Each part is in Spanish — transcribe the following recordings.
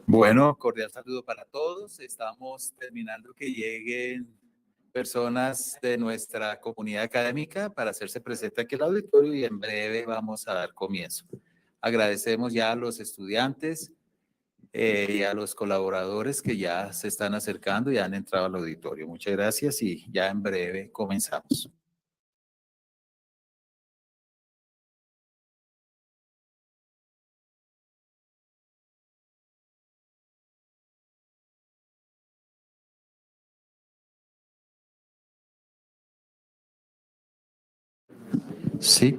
Bueno, cordial saludo para todos. Estamos terminando que lleguen personas de nuestra comunidad académica para hacerse presente aquí al auditorio y en breve vamos a dar comienzo. Agradecemos ya a los estudiantes y a los colaboradores que ya se están acercando y han entrado al auditorio. Muchas gracias y ya en breve comenzamos. Sí.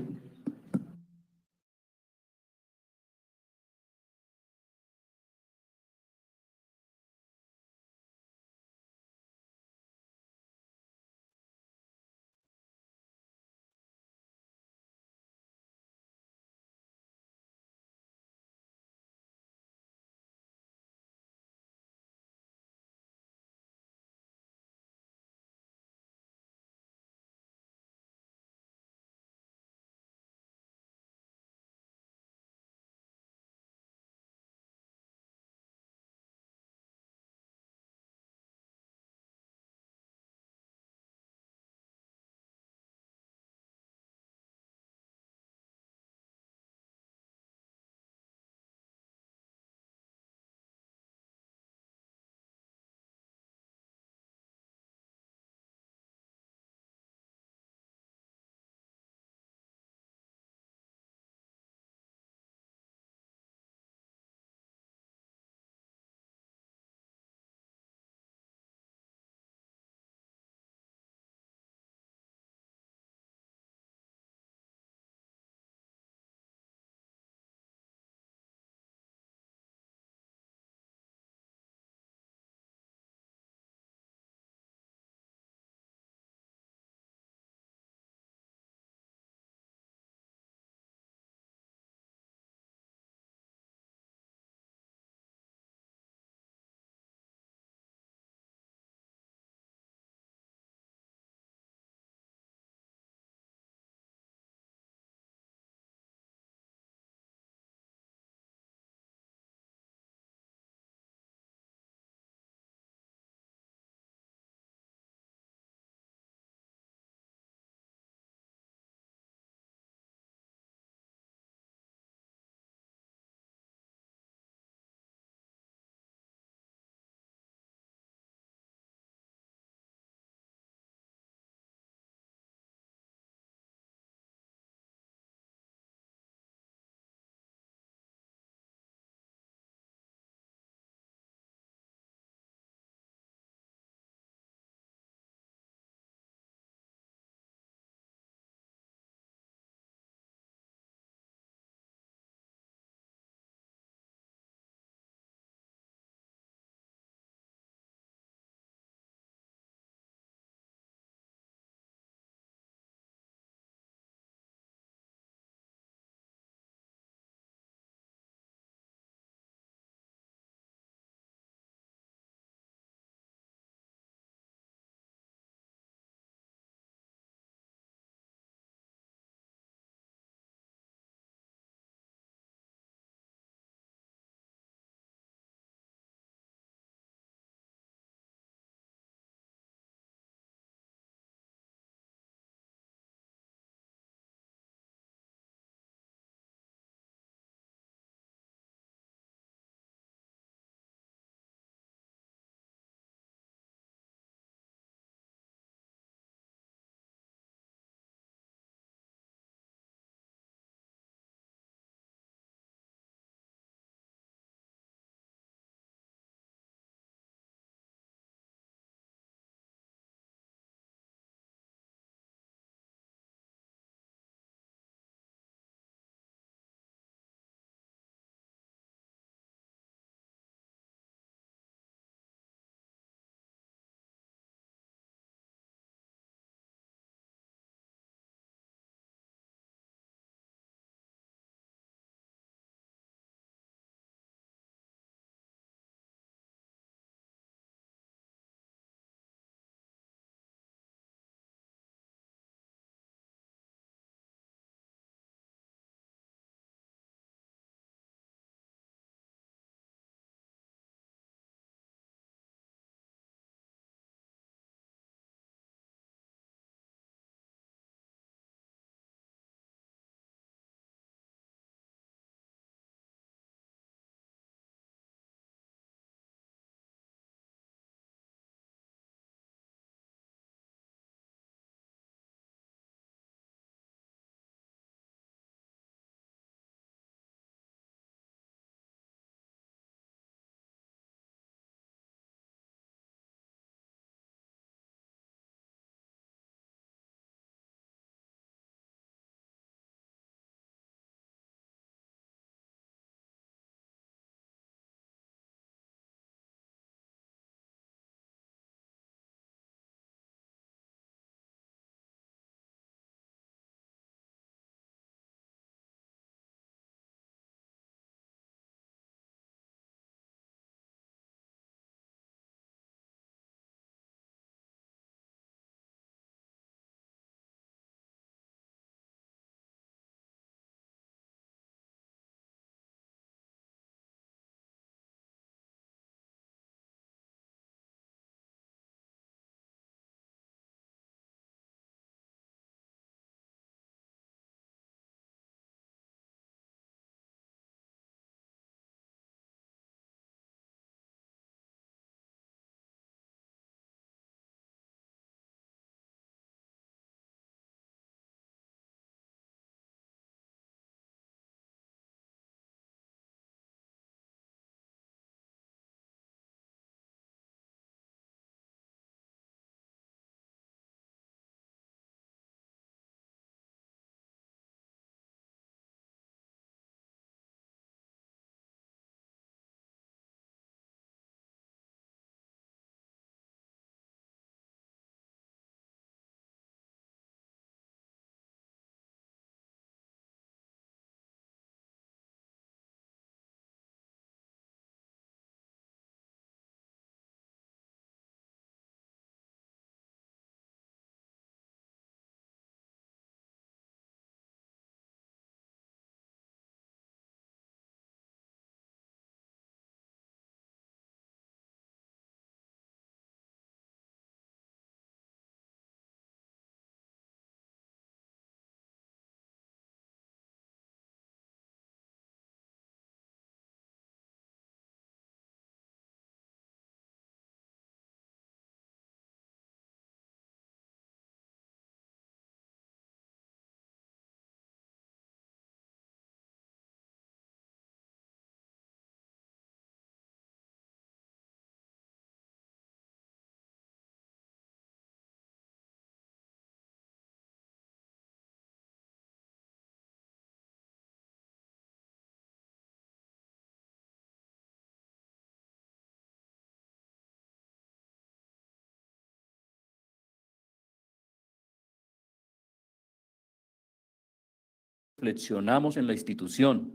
flexionamos en la institución.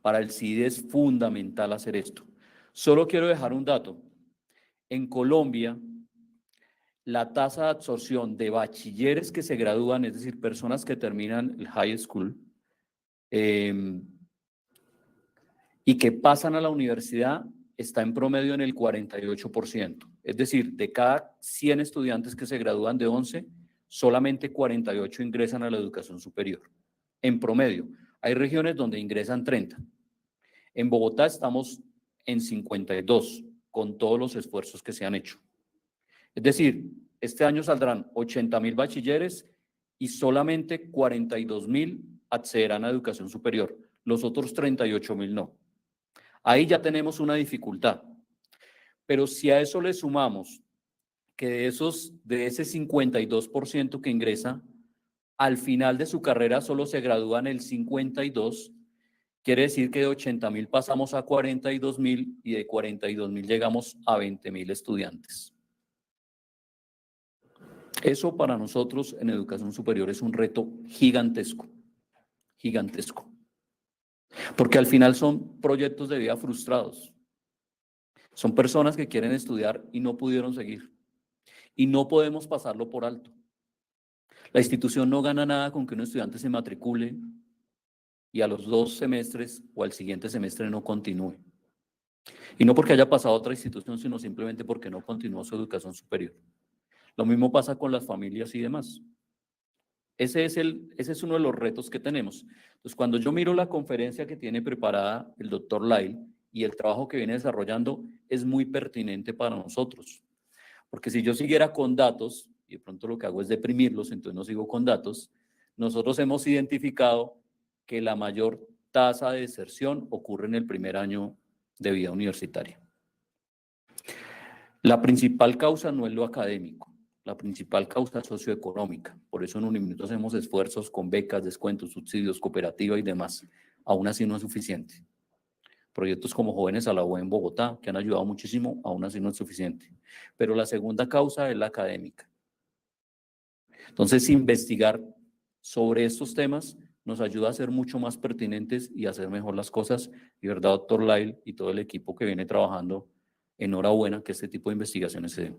Para el CIDE es fundamental hacer esto. Solo quiero dejar un dato. En Colombia, la tasa de absorción de bachilleres que se gradúan, es decir, personas que terminan el high school y que pasan a la universidad, está en promedio en el 48%. Es decir, de cada 100 estudiantes que se gradúan de 11, solamente 48 ingresan a la educación superior. En promedio. Hay regiones donde ingresan 30. En Bogotá estamos en 52, con todos los esfuerzos que se han hecho. Es decir, este año saldrán 80.000 bachilleres y solamente 42.000 accederán a educación superior. Los otros 38.000 no. Ahí ya tenemos una dificultad. Pero si a eso le sumamos que de ese 52% que ingresa, al final de su carrera solo se gradúan el 52%, quiere decir que de 80.000 pasamos a 42.000 y de 42.000 llegamos a 20.000 estudiantes. Eso para nosotros en educación superior es un reto gigantesco, gigantesco. Porque al final son proyectos de vida frustrados. Son personas que quieren estudiar y no pudieron seguir. Y no podemos pasarlo por alto. La institución no gana nada con que un estudiante se matricule y a los 2 semestres o al siguiente semestre no continúe. Y no porque haya pasado a otra institución, sino simplemente porque no continuó su educación superior. Lo mismo pasa con las familias y demás. Ese es uno de los retos que tenemos. Entonces, cuando yo miro la conferencia que tiene preparada el doctor Lyle y el trabajo que viene desarrollando, es muy pertinente para nosotros. Porque si yo siguiera con datos, y de pronto lo que hago es deprimirlos, entonces no sigo con datos, nosotros hemos identificado que la mayor tasa de deserción ocurre en el primer año de vida universitaria. La principal causa no es lo académico. La principal causa es socioeconómica. Por eso en Uniminuto hacemos esfuerzos con becas, descuentos, subsidios, cooperativa y demás. Aún así no es suficiente. Proyectos como Jóvenes a la U en Bogotá, que han ayudado muchísimo, aún así no es suficiente. Pero la segunda causa es la académica. Entonces, investigar sobre estos temas nos ayuda a ser mucho más pertinentes y a hacer mejor las cosas. Y verdad, doctor Lyle y todo el equipo que viene trabajando, enhorabuena que este tipo de investigaciones se den.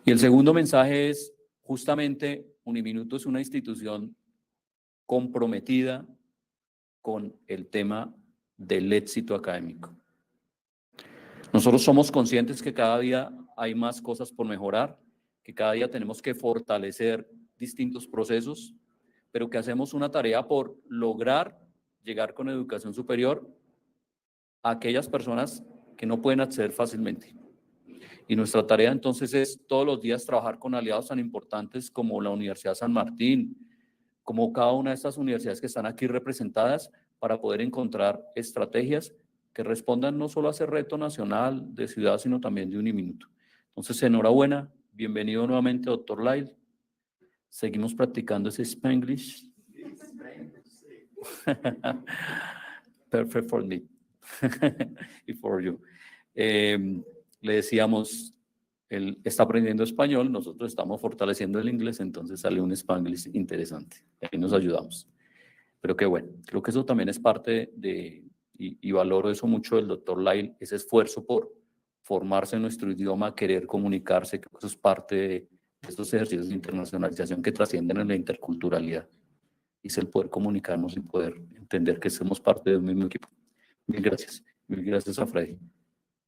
Y el segundo mensaje es, justamente, Uniminuto es una institución comprometida con el tema del éxito académico. Nosotros somos conscientes que cada día hay más cosas por mejorar, que cada día tenemos que fortalecer distintos procesos, pero que hacemos una tarea por lograr llegar con educación superior a aquellas personas que no pueden acceder fácilmente. Y nuestra tarea entonces es todos los días trabajar con aliados tan importantes como la Universidad San Martín, como cada una de estas universidades que están aquí representadas, para poder encontrar estrategias que respondan no solo a ese reto nacional de ciudad, sino también de Uniminuto. Entonces, enhorabuena, bienvenido nuevamente, doctor Lyle. Seguimos practicando ese Spanglish. Perfect for me. Y for you. Le decíamos, él está aprendiendo español, nosotros estamos fortaleciendo el inglés, entonces sale un Spanglish interesante. Ahí nos ayudamos. Pero qué bueno, creo que eso también es parte de, y valoro eso mucho del doctor Lyle, ese esfuerzo por formarse en nuestro idioma, querer comunicarse, que eso es parte de estos ejercicios de internacionalización que trascienden en la interculturalidad. Y es el poder comunicarnos y poder entender que somos parte del mismo equipo. Mil gracias a Freddy.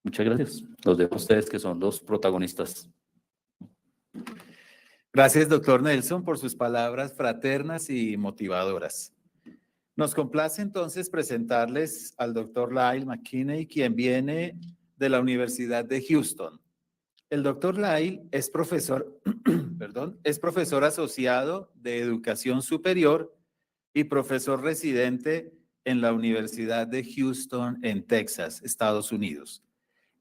Muchas gracias. Los dejo a ustedes que son los protagonistas. Gracias, doctor Nelson, por sus palabras fraternas y motivadoras. Nos complace entonces presentarles al doctor Lyle McKinney, quien viene de la Universidad de Houston. El doctor Lyle es profesor, es profesor asociado de Educación Superior y profesor residente en la Universidad de Houston en Texas, Estados Unidos.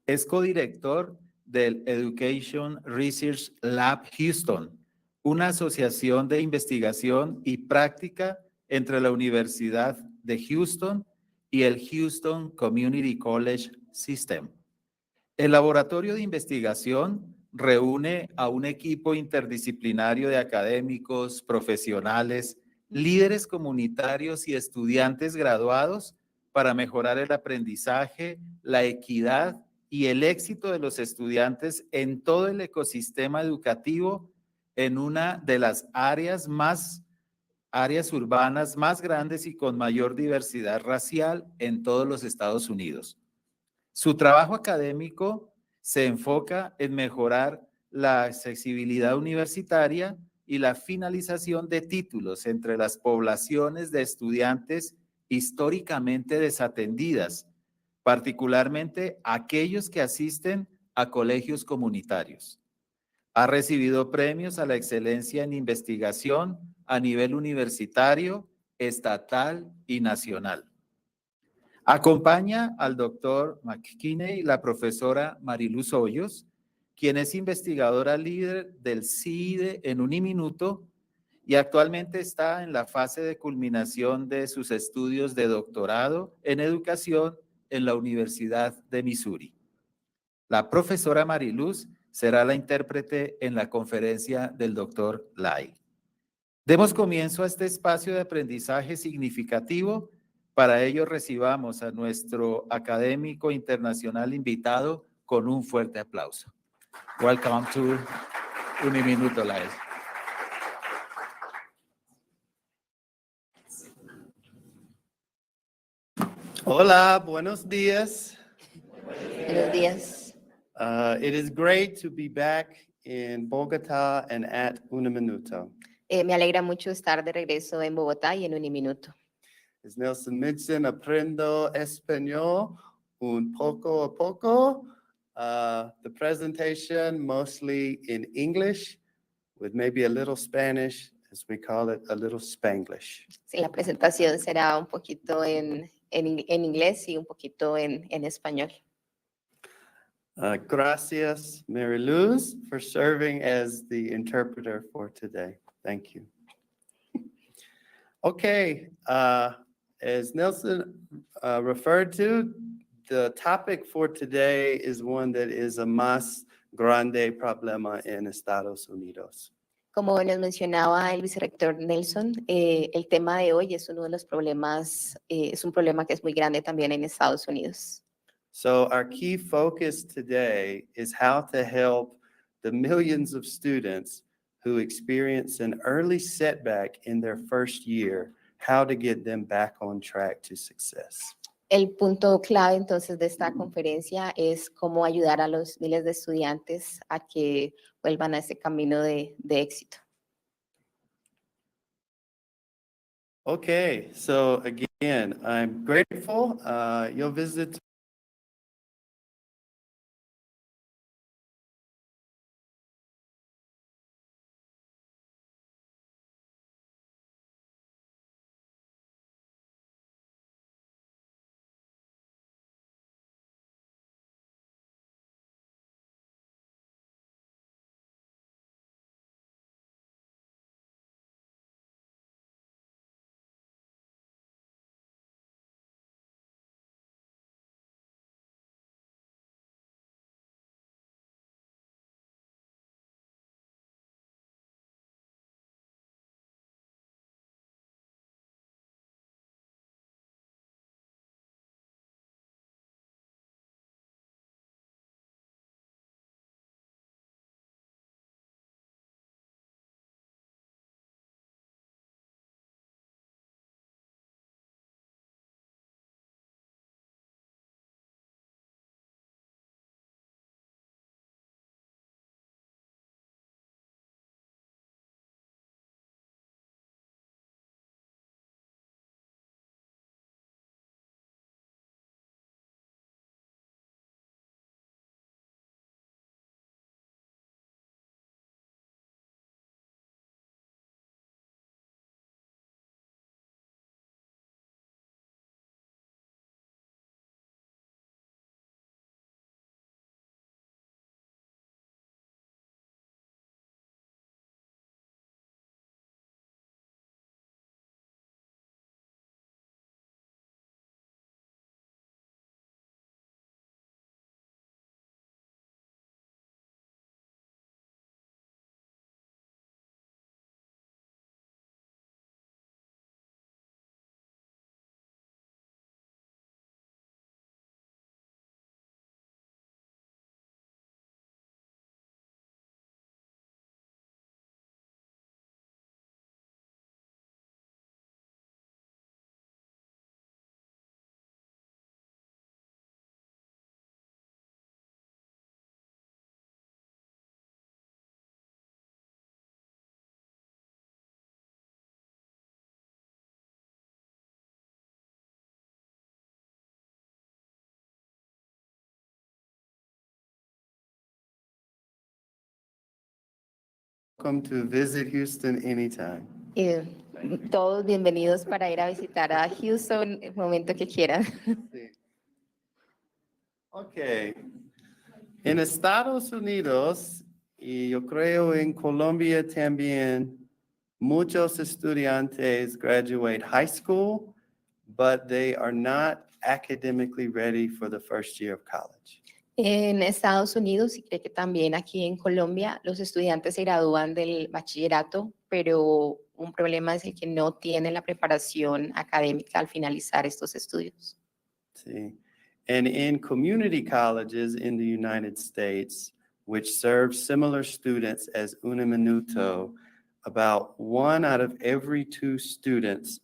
Es codirector del Education Research Lab Houston, una asociación de investigación y práctica entre la Universidad de Houston y el Houston Community College System. El laboratorio de investigación reúne a un equipo interdisciplinario de académicos, profesionales, líderes comunitarios y estudiantes graduados para mejorar el aprendizaje, la equidad y el éxito de los estudiantes en todo el ecosistema educativo en una de las áreas urbanas más grandes y con mayor diversidad racial en todos los Estados Unidos. Su trabajo académico se enfoca en mejorar la accesibilidad universitaria y la finalización de títulos entre las poblaciones de estudiantes históricamente desatendidas, particularmente aquellos que asisten a colegios comunitarios. Ha recibido premios a la excelencia en investigación a nivel universitario, estatal y nacional. Acompaña al doctor McKinney la profesora Mariluz Hoyos, quien es investigadora líder del CIDE en Uniminuto y actualmente está en la fase de culminación de sus estudios de doctorado en educación en la Universidad de Missouri. La profesora Mariluz será la intérprete en la conferencia del doctor Lai. Demos comienzo a este espacio de aprendizaje significativo. Para ello recibamos a nuestro académico internacional invitado con un fuerte aplauso. Welcome to Uniminuto Live. Hola, buenos días. Buenos días. It is great to be back in Bogotá and at Uniminuto. Me alegra mucho estar de regreso en Bogotá y en Uniminuto. As Nelson mentioned, aprendo español un poco a poco. The presentation mostly in English with maybe a little Spanish, as we call it, a little Spanglish. Sí, la presentación será un poquito en inglés y un poquito en español. Gracias, Mary Luz, for serving as the interpreter for today. Thank you. Okay, as Nelson referred to, the topic for today is one that is a más grande problema en Estados Unidos. Como nos mencionaba el vicerrector Nelson, el tema de hoy es uno de los problemas, es un problema que es muy grande también en Estados Unidos. So our key focus today is how to help the millions of students who experience an early setback in their first year, how to get them back on track to success. El punto clave entonces de esta conferencia es cómo ayudar a los miles de estudiantes a que vuelvan a ese camino de éxito. Okay, so again, I'm grateful. Your visit welcome to visit Houston anytime. Todos bienvenidos para ir a visitar a Houston el momento que quieran. Sí. Okay. En Estados Unidos, y yo creo en Colombia también, muchos estudiantes graduate high school, but they are not academically ready for the first year of college. En Estados Unidos, y creo que también aquí en Colombia, los estudiantes se gradúan del bachillerato, pero un problema es el que no tienen la preparación académica al finalizar estos estudios. See, and in community colleges in the United States, which serve similar students as Únete, about 1 out of every 2 students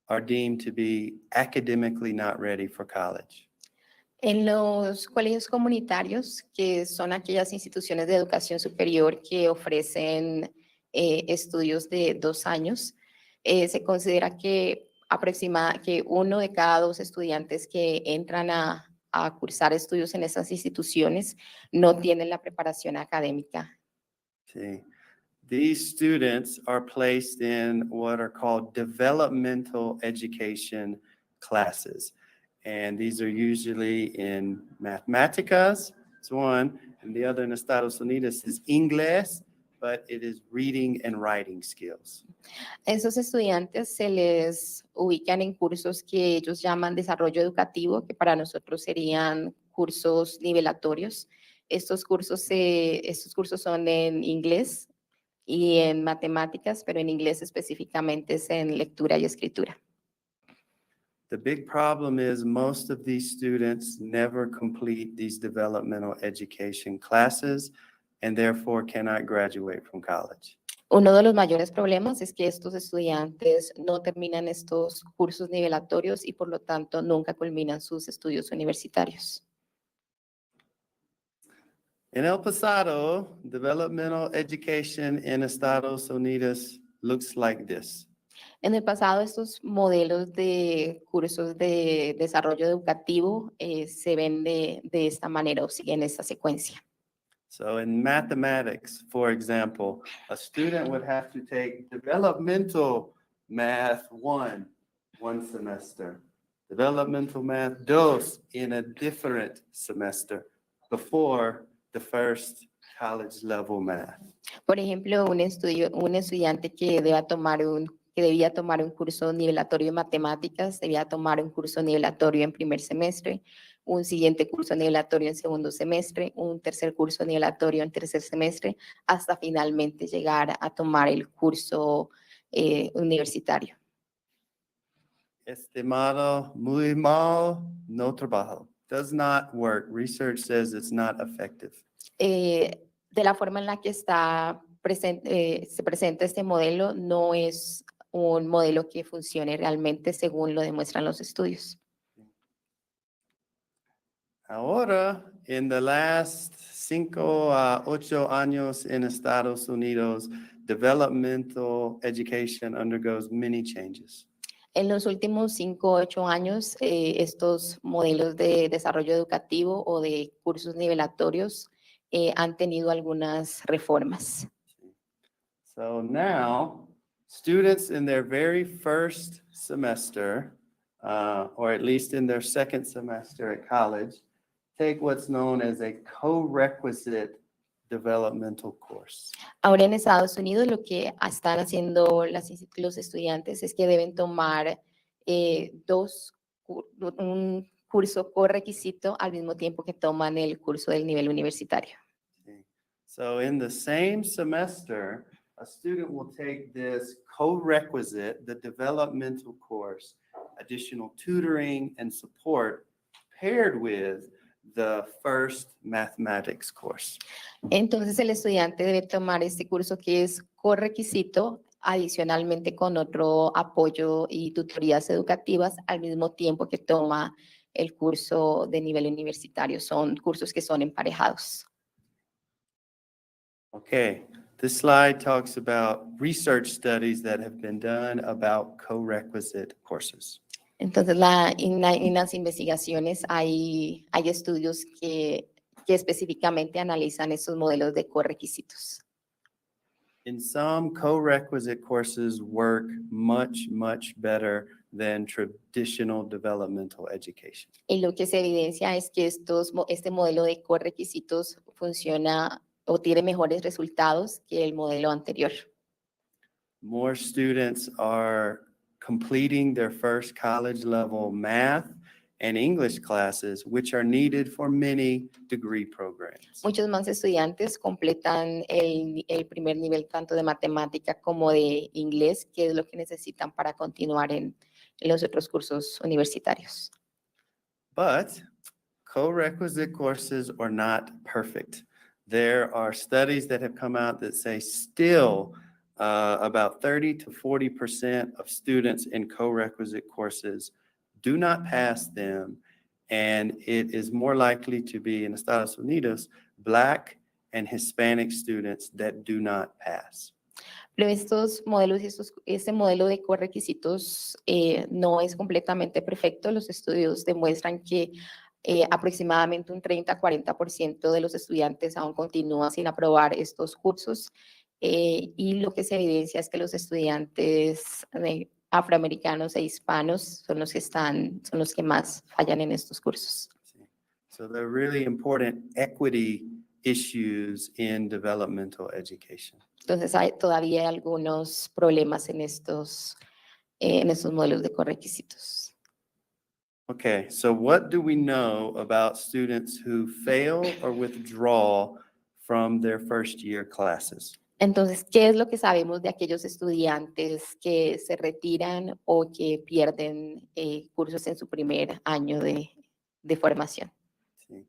are deemed to be academically not ready for college. En los colegios comunitarios, que son aquellas instituciones de educación superior que ofrecen estudios de 2 años, se considera que que 1 de cada 2 estudiantes que entran a cursar estudios en esas instituciones no tienen la preparación académica. See, these students are placed in what are called developmental education classes. And these are usually in mathematics, it's one, and the other in Estados Unidos is English, but it is reading and writing skills. Esos estudiantes se les ubican en cursos que ellos llaman desarrollo educativo, que para nosotros serían cursos nivelatorios. Estos cursos son en inglés y en matemáticas, pero en inglés específicamente es en lectura y escritura. The big problem is most of these students never complete these developmental education classes and therefore cannot graduate from college. Uno de los mayores problemas es que estos estudiantes no terminan estos cursos nivelatorios y por lo tanto nunca culminan sus estudios universitarios. In El Pasado, developmental education in Estados Unidos looks like this. En el pasado, estos modelos de cursos de desarrollo educativo se ven de esta manera o siguen esta secuencia. So in mathematics, for example, a student would have to take developmental math 1 semester, developmental math 2 in a different semester before the first college level math. Por ejemplo, un estudiante que debía tomar un curso nivelatorio de matemáticas, debía tomar un curso nivelatorio en primer semestre, un siguiente curso nivelatorio en segundo semestre, un tercer curso nivelatorio en tercer semestre, hasta finalmente llegar a tomar el curso universitario. Estimado muy mal, no trabajo. Does not work. Research says it's not effective. De la forma en la que se presenta este modelo, no es un modelo que funcione realmente según lo demuestran los estudios. Ahora, in the last 5 a 8 años en Estados Unidos, developmental education undergoes many changes. En los últimos 5 o 8 años, estos modelos de desarrollo educativo o de cursos nivelatorios han tenido algunas reformas. So now, students in their very first semester, or at least in their second semester at college, take what's known as a co-requisite developmental course. Ahora en Estados Unidos lo que están haciendo los estudiantes es que deben tomar un curso correquisito al mismo tiempo que toman el curso del nivel universitario. So in the same semester, a student will take this co-requisite, the developmental course, additional tutoring and support paired with the first mathematics course. Entonces el estudiante debe tomar este curso que es correquisito adicionalmente con otro apoyo y tutorías educativas al mismo tiempo que toma el curso de nivel universitario. Son cursos que son emparejados. Okay, this slide talks about research studies that have been done about co-requisite courses. Entonces, en las investigaciones hay estudios que específicamente analizan esos modelos de correquisitos. In some, co-requisite courses work much, much better than traditional developmental education. Y lo que se evidencia es que este modelo de correquisitos funciona o tiene mejores resultados que el modelo anterior. More students are completing their first college level math and English classes, which are needed for many degree programs. Muchos más estudiantes completan el primer nivel tanto de matemática como de inglés, que es lo que necesitan para continuar en los otros cursos universitarios. But co-requisite courses are not perfect. There are studies that have come out that say still about 30 to 40% of students in co-requisite courses do not pass them, and it is more likely to be in Estados Unidos, Black and Hispanic students that do not pass. Pero estos modelos y este modelo de correquisitos no es completamente perfecto. Los estudios demuestran que aproximadamente un 30-40% de los estudiantes aún continúan sin aprobar estos cursos. Y lo que se evidencia es que los estudiantes afroamericanos e hispanos son los que más fallan en estos cursos. So there are really important equity issues in developmental education. Entonces todavía hay algunos problemas en estos modelos de correquisitos. Okay, so what do we know about students who fail or withdraw from their first year classes? Entonces, ¿qué es lo que sabemos de aquellos estudiantes que se retiran o que pierden cursos en su primer año de formación? Sí.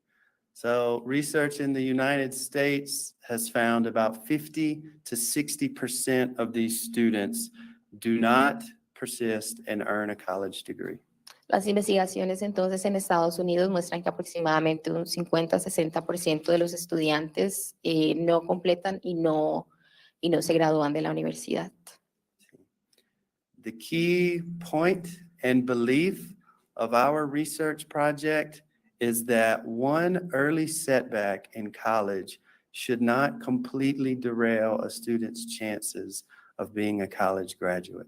So research in the United States has found about 50 to 60% of these students do not persist and earn a college degree. Las investigaciones entonces en Estados Unidos muestran que aproximadamente un 50-60% de los estudiantes no completan y no se gradúan de la universidad. The key point and belief of our research project is that one early setback in college should not completely derail a student's chances of being a college graduate.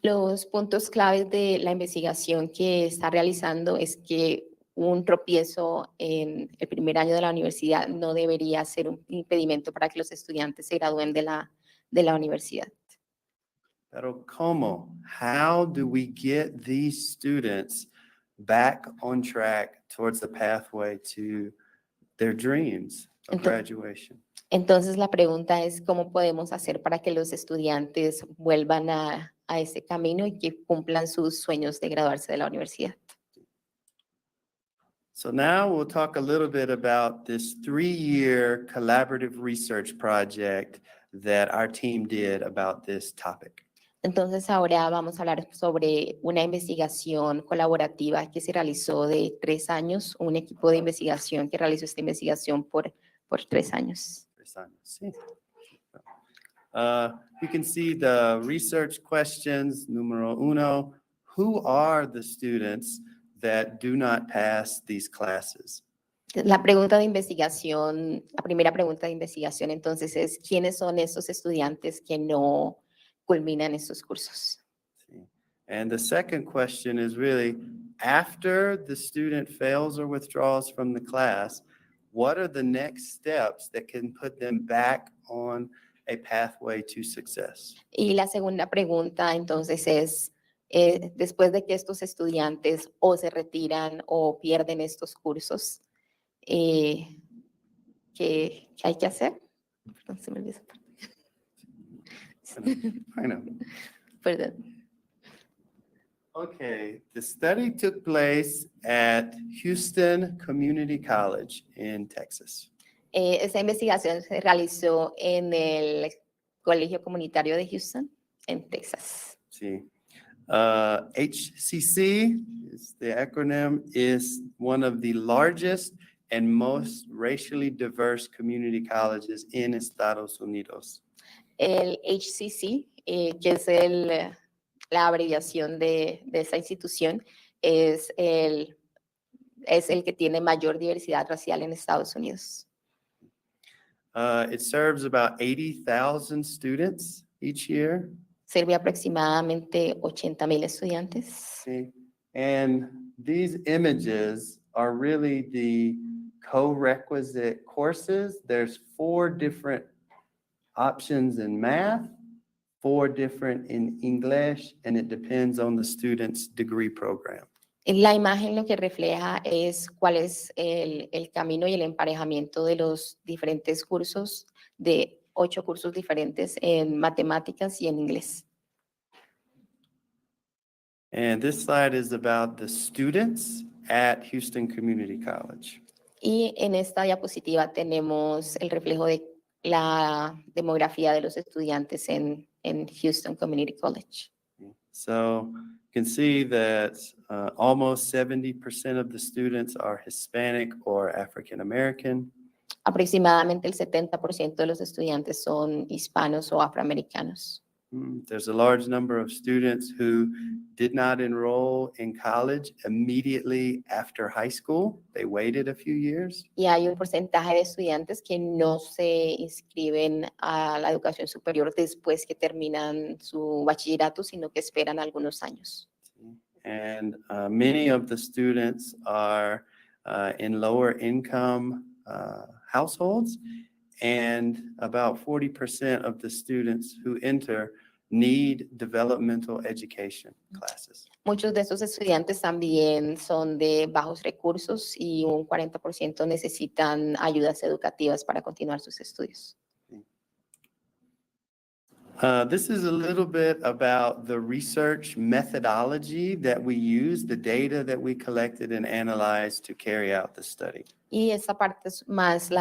Los puntos claves de la investigación que está realizando es que un tropiezo en el primer año de la universidad no debería ser un impedimento para que los estudiantes se gradúen de la universidad. Pero ¿cómo? How do we get these students back on track towards the pathway to their dreams of graduation? Entonces la pregunta es cómo podemos hacer para que los estudiantes vuelvan a ese camino y que cumplan sus sueños de graduarse de la universidad. So now we'll talk a little bit about this 3-year collaborative research project that our team did about this topic. Entonces ahora vamos a hablar sobre una investigación colaborativa que se realizó de 3 años, un equipo de investigación que realizó esta investigación por 3 años. Sí. You can see the research questions. Número 1, who are the students that do not pass these classes? La pregunta de investigación, la primera pregunta de investigación entonces es, ¿quiénes son esos estudiantes que no culminan estos cursos? Sí. And the second question is really, after the student fails or withdraws from the class, what are the next steps that can put them back on a pathway to success? Y la segunda pregunta entonces es, después de que estos estudiantes o se retiran o pierden estos cursos, ¿qué hay que hacer? Perdón, se me olvidó esa parte. I know. Perdón. Okay, the study took place at Houston Community College in Texas. Esta investigación se realizó en el Colegio Comunitario de Houston, en Texas. Sí. HCC, the acronym, is one of the largest and most racially diverse community colleges in Estados Unidos. El HCC, que es la abreviación de esta institución, es el que tiene mayor diversidad racial en Estados Unidos. It serves about 80,000 students each year. Sirve aproximadamente 80,000 estudiantes. Okay. And these images are really the co-requisite courses. There's 4 different options in math, 4 different in English, and it depends on the student's degree program. La imagen lo que refleja es cuál es el camino y el emparejamiento de los diferentes cursos, de 8 cursos diferentes en matemáticas y en inglés. And this slide is about the students at Houston Community College. Y en esta diapositiva tenemos el reflejo de la demografía de los estudiantes en Houston Community College. So you can see that almost 70% of the students are Hispanic or African American. Aproximadamente el 70% de los estudiantes son hispanos o afroamericanos. There's a large number of students who did not enroll in college immediately after high school. They waited a few years. Y hay un porcentaje de estudiantes que no se inscriben a la educación superior después que terminan su bachillerato, sino que esperan algunos años. And many of the students are in lower income households, and about 40% of the students who enter need developmental education classes. Muchos de esos estudiantes también son de bajos recursos y un 40% necesitan ayudas educativas para continuar sus estudios. This is a little bit about the research methodology that we use, the data that we collected and analyzed to carry out the study. Y esta parte es más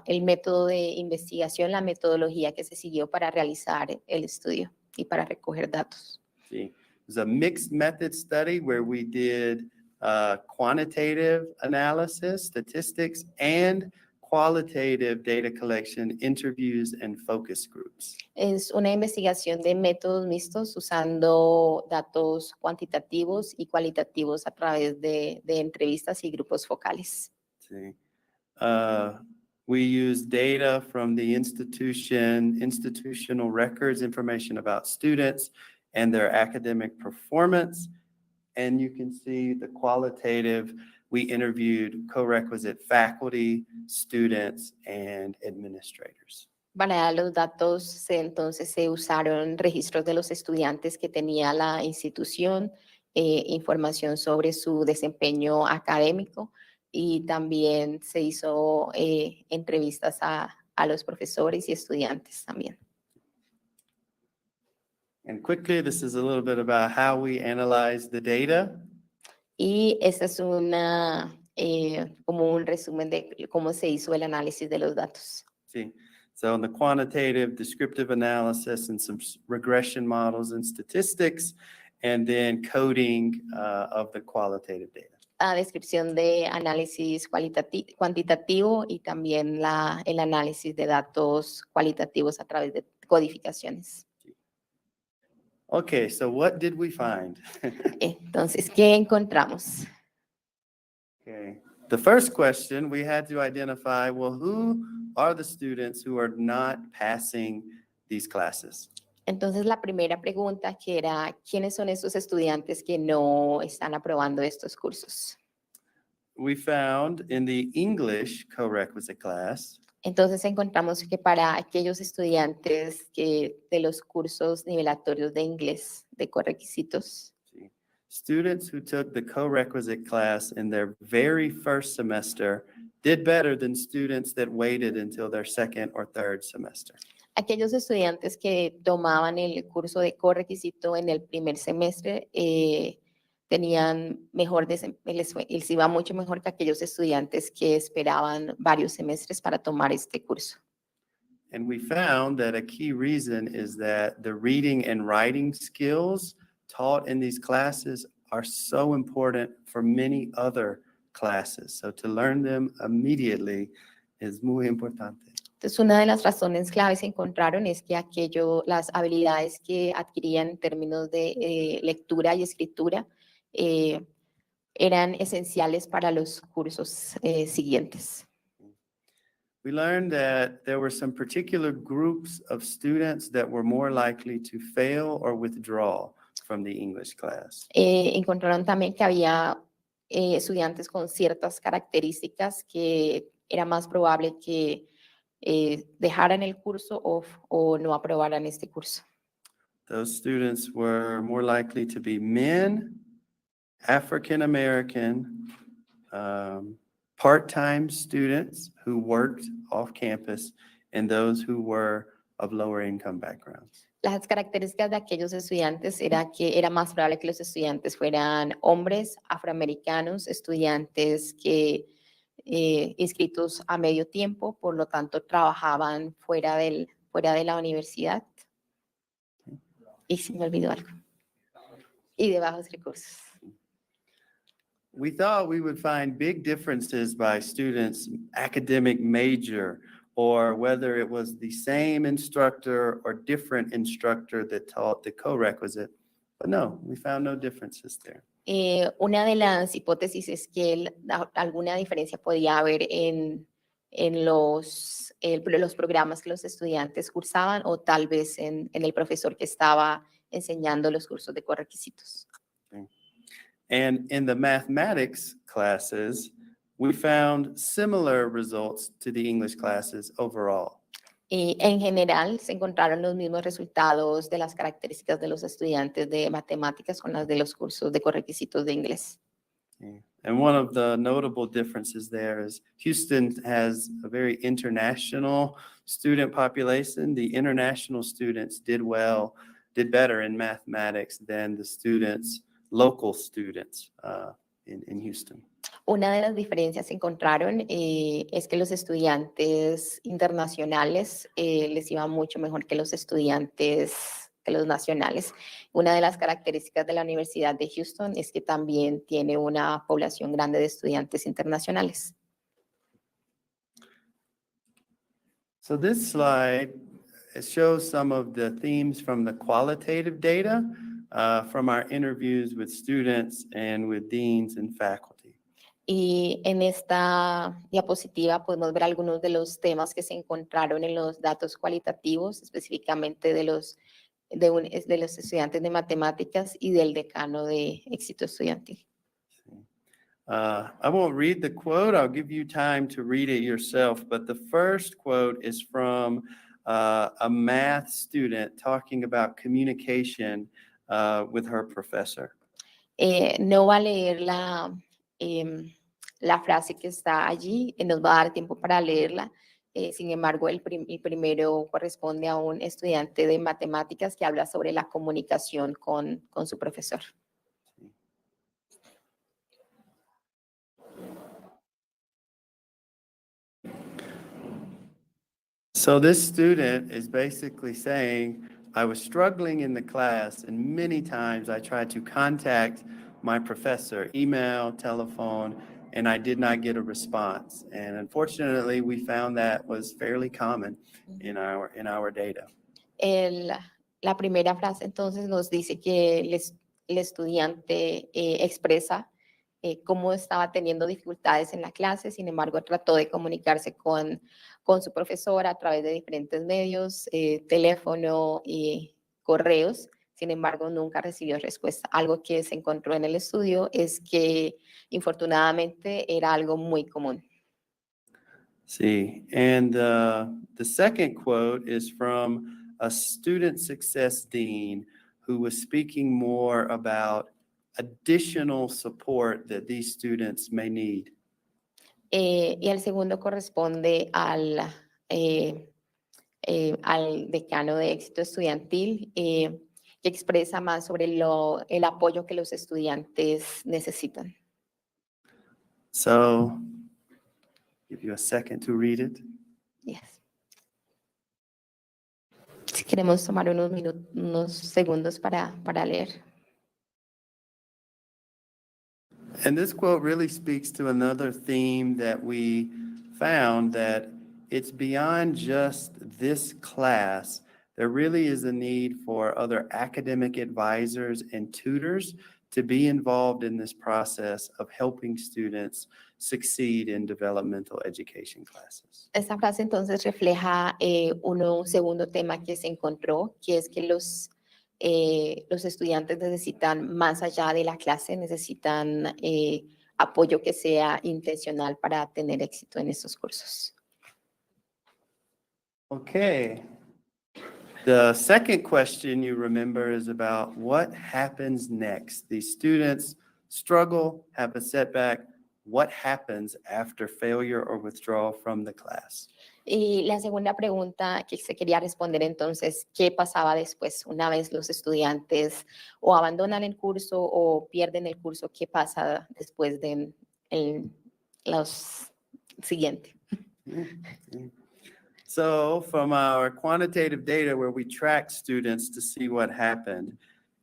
el método de investigación, la metodología que se siguió para realizar el estudio y para recoger datos. See, it was a mixed method study where we did quantitative analysis, statistics, and qualitative data collection, interviews, and focus groups. Es una investigación de métodos mixtos usando datos cuantitativos y cualitativos a través de entrevistas y grupos focales. See, we use data from the institutional records, information about students and their academic performance. And you can see the qualitative, we interviewed co-requisite faculty, students, and administrators. Para los datos, entonces se usaron registros de los estudiantes que tenía la institución, información sobre su desempeño académico y también se hizo entrevistas a los profesores y estudiantes también. And quickly, this is a little bit about how we analyze the data. Y esta es como un resumen de cómo se hizo el análisis de los datos. See, so in the quantitative, descriptive analysis, and some regression models and statistics, and then coding of the qualitative data. La descripción de análisis cuantitativo y también el análisis de datos cualitativos a través de codificaciones. Okay, so what did we find? Entonces, ¿qué encontramos? Okay, the first question, we had to identify, well, who are the students who are not passing these classes? Entonces, la primera pregunta que era, ¿quiénes son esos estudiantes que no están aprobando estos cursos? We found in the English co-requisite class, Entonces, encontramos que para aquellos estudiantes de los cursos nivelatorios de inglés, de correquisitos, students who took the co-requisite class in their very first semester did better than students that waited until their second or third semester. aquellos estudiantes que tomaban el curso de correquisito en el primer semestre tenían mejor desempeño, les iba mucho mejor que aquellos estudiantes que esperaban varios semestres para tomar este curso. And we found that a key reason is that the reading and writing skills taught in these classes are so important for many other classes. So to learn them immediately is muy importante. Entonces, una de las razones claves que encontraron es que las habilidades que adquirían en términos de lectura y escritura eran esenciales para los cursos siguientes. we learned that there were some particular groups of students that were more likely to fail or withdraw from the English class. Encontraron también que había estudiantes con ciertas características que era más probable que dejaran el curso o no aprobaran este curso. Those students were more likely to be men, African American, part-time students who worked off campus, and those who were of lower income backgrounds. Las características de aquellos estudiantes era que era más probable que los estudiantes fueran hombres, afroamericanos, estudiantes que inscritos a medio tiempo, por lo tanto trabajaban fuera de la universidad. Y se me olvidó algo. Y de bajos recursos. We thought we would find big differences by students' academic major, or whether it was the same instructor or different instructor that taught the co-requisite. But no, we found no differences there. Una de las hipótesis es que alguna diferencia podía haber en los programas que los estudiantes cursaban o tal vez en el profesor que estaba enseñando los cursos de correquisitos. Okay. And in the mathematics classes, we found similar results to the English classes overall. Y en general se encontraron los mismos resultados de las características de los estudiantes de matemáticas con las de los cursos de correquisitos de inglés. Okay. And one of the notable differences there is Houston has a very international student population. The international students did better in mathematics than the local students in Houston. Una de las diferencias que encontraron es que los estudiantes internacionales les iba mucho mejor que los estudiantes, que los nacionales. Una de las características de la Universidad de Houston es que también tiene una población grande de estudiantes internacionales. So this slide shows some of the themes from the qualitative data from our interviews with students and with deans and faculty. Y en esta diapositiva podemos ver algunos de los temas que se encontraron en los datos cualitativos, específicamente de los estudiantes de matemáticas y del decano de éxito estudiantil. I won't read the quote. I'll give you time to read it yourself. But the first quote is from a math student talking about communication with her professor. No va a leer la frase que está allí, nos va a dar tiempo para leerla. Sin embargo, el primero corresponde a un estudiante de matemáticas que habla sobre la comunicación con su profesor. So this student is basically saying, I was struggling in the class, and many times I tried to contact my professor, email, telephone, and I did not get a response. And unfortunately, we found that was fairly common in our data. La primera frase entonces nos dice que el estudiante expresa cómo estaba teniendo dificultades en la clase, sin embargo trató de comunicarse con su profesora a través de diferentes medios, teléfono y correos. Sin embargo, nunca recibió respuesta. Algo que se encontró en el estudio es que, infortunadamente, era algo muy común. Sí, and the second quote is from a student success dean who was speaking more about additional support that these students may need. Y el segundo corresponde al decano de éxito estudiantil, que expresa más sobre el apoyo que los estudiantes necesitan. So, give you a second to read it. Yes. Si queremos tomar unos segundos para leer. And this quote really speaks to another theme that we found, that it's beyond just this class. There really is a need for other academic advisors and tutors to be involved in this process of helping students succeed in developmental education classes. Esta frase entonces refleja un segundo tema que se encontró, que es que los estudiantes necesitan, más allá de la clase, necesitan apoyo que sea intencional para tener éxito en estos cursos. Okay. The second question you remember is about what happens next. These students struggle, have a setback. What happens after failure or withdrawal from the class? Y la segunda pregunta que se quería responder entonces, ¿qué pasaba después? Una vez los estudiantes o abandonan el curso o pierden el curso, ¿qué pasa después de los siguientes? So from our quantitative data where we track students to see what happened,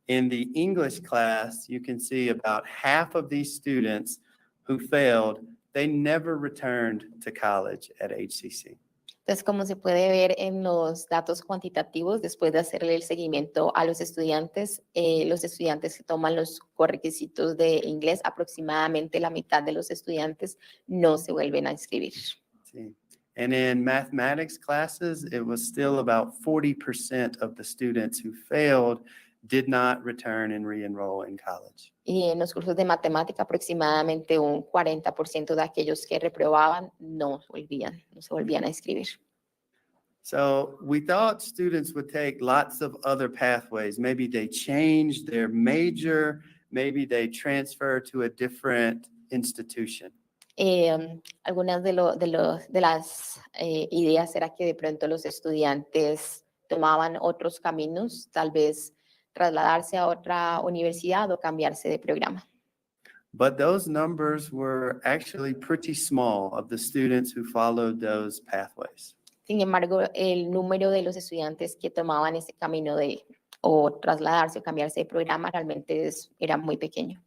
in the English class, you can see about half of these students who failed, they never returned to college at HCC. Entonces, como se puede ver en los datos cuantitativos, después de hacerle el seguimiento a los estudiantes que toman los requisitos de inglés, aproximadamente la mitad de los estudiantes no se vuelven a inscribir. See. And in mathematics classes, it was still about 40% of the students who failed did not return and re-enroll in college. Y en los cursos de matemática, aproximadamente un 40% de aquellos que reprobaban no se volvían a inscribir. So we thought students would take lots of other pathways. Maybe they changed their major, maybe they transfer to a different institution. Algunas de las ideas era que de pronto los estudiantes tomaban otros caminos, tal vez trasladarse a otra universidad o cambiarse de programa. But those numbers were actually pretty small of the students who followed those pathways. Sin embargo, el número de los estudiantes que tomaban ese camino de o trasladarse o cambiarse de programa realmente era muy pequeño.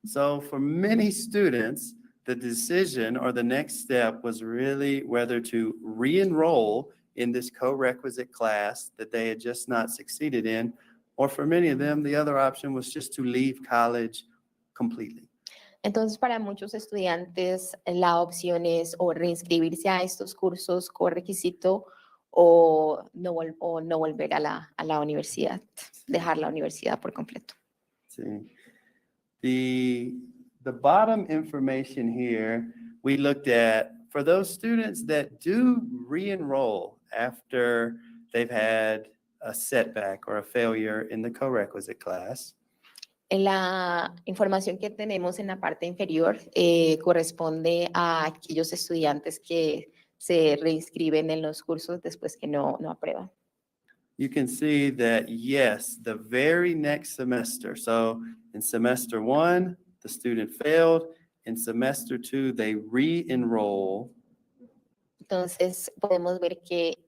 So for many students, the decision or the next step was really whether to re-enroll in this co-requisite class that they had just not succeeded in, or for many of them, the other option was just to leave college completely. Entonces, para muchos estudiantes, la opción es o reinscribirse a estos cursos con requisito o no volver a la universidad, dejar la universidad por completo. See, the bottom information here, we looked at for those students that do re-enroll after they've had a setback or a failure in the co-requisite class. La información que tenemos en la parte inferior corresponde a aquellos estudiantes que se reinscriben en los cursos después que no aprueban. You can see that, yes, the very next semester, so in semester 1, the student failed. In semester 2, they re-enroll. Entonces, podemos ver que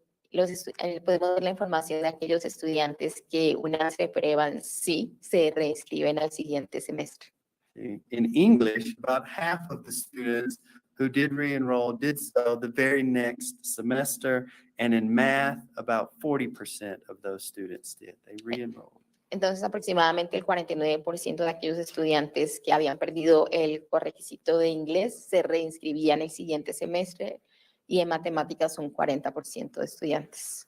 podemos ver la información de aquellos estudiantes que una vez reprueban, sí, se reinscriben al siguiente semestre. In English, about half of the students who did re-enroll did so the very next semester, and in math, about 40% of those students did. They re-enrolled. Entonces, aproximadamente el 49% de aquellos estudiantes que habían perdido el requisito de inglés se reinscribían el siguiente semestre, y en matemáticas un 40% de estudiantes.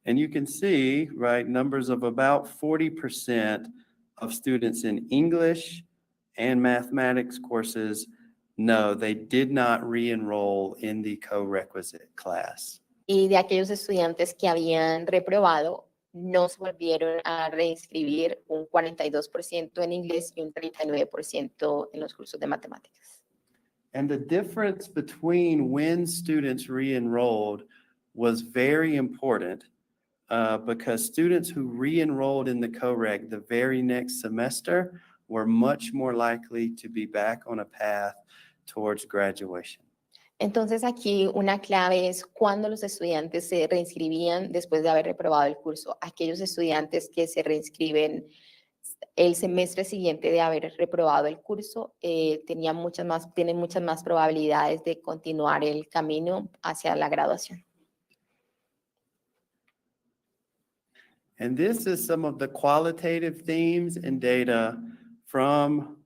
And you can see, right, numbers of about 40% of students in English and mathematics courses, no, they did not re-enroll in the co-requisite class. Y de aquellos estudiantes que habían reprobado, no se volvieron a reinscribir un 42% en inglés y un 39% en los cursos de matemáticas. And the difference between when students re-enrolled was very important because students who re-enrolled in the co-rec the very next semester were much more likely to be back on a path towards graduation. Entonces aquí una clave es cuando los estudiantes se reinscribían después de haber reprobado el curso. Aquellos estudiantes que se reinscriben el semestre siguiente de haber reprobado el curso tienen muchas más probabilidades de continuar el camino hacia la graduación. And this is some of the qualitative themes and data from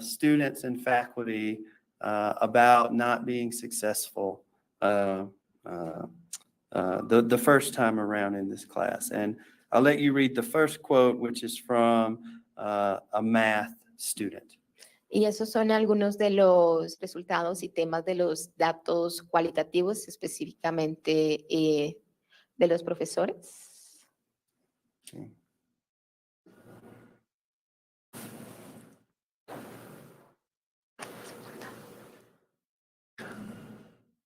students and faculty about not being successful the first time around in this class. And I'll let you read the first quote, which is from a math student. Y esos son algunos de los resultados y temas de los datos cualitativos, específicamente de los profesores. Okay.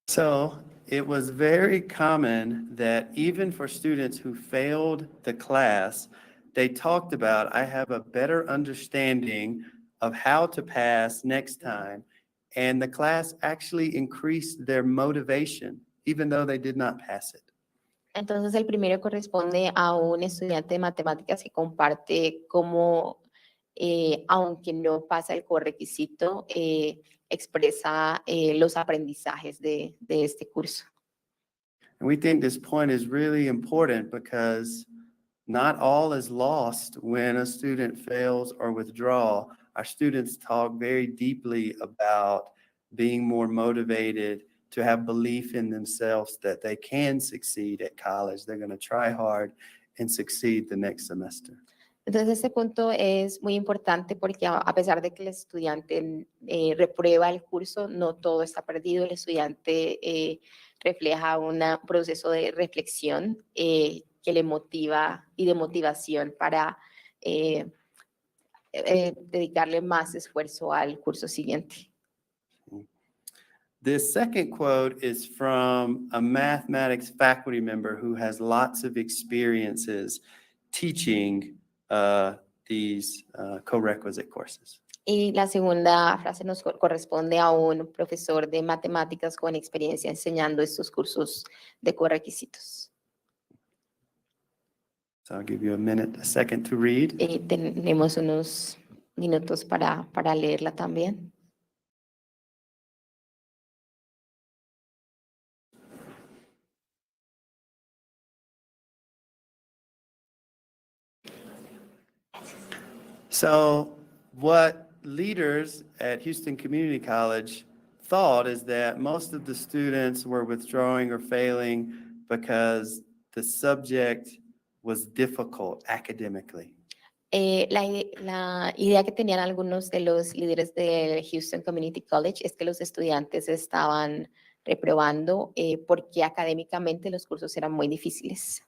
So it was very common that even for students who failed the class, they talked about, I have a better understanding of how to pass next time. And the class actually increased their motivation, even though they did not pass it. Entonces, el primero corresponde a un estudiante de matemáticas que comparte cómo, aunque no pasa el correquisito, expresa los aprendizajes de este curso. And we think this point is really important because not all is lost when a student fails or withdraws. Our students talk very deeply about being more motivated, to have belief in themselves that they can succeed at college. They're going to try hard and succeed the next semester. Entonces, este punto es muy importante porque a pesar de que el estudiante reprueba el curso, no todo está perdido. El estudiante refleja un proceso de reflexión que le motiva y de motivación para dedicarle más esfuerzo al curso siguiente. This second quote is from a mathematics faculty member who has lots of experiences teaching these co-requisite courses. Y la segunda frase nos corresponde a un profesor de matemáticas con experiencia enseñando estos cursos de correquisitos. So I'll give you a second to read. Tenemos unos minutos para leerla también. So what leaders at Houston Community College thought is that most of the students were withdrawing or failing because the subject was difficult academically. La idea que tenían algunos de los líderes del Houston Community College es que los estudiantes estaban reprobando porque académicamente los cursos eran muy difíciles.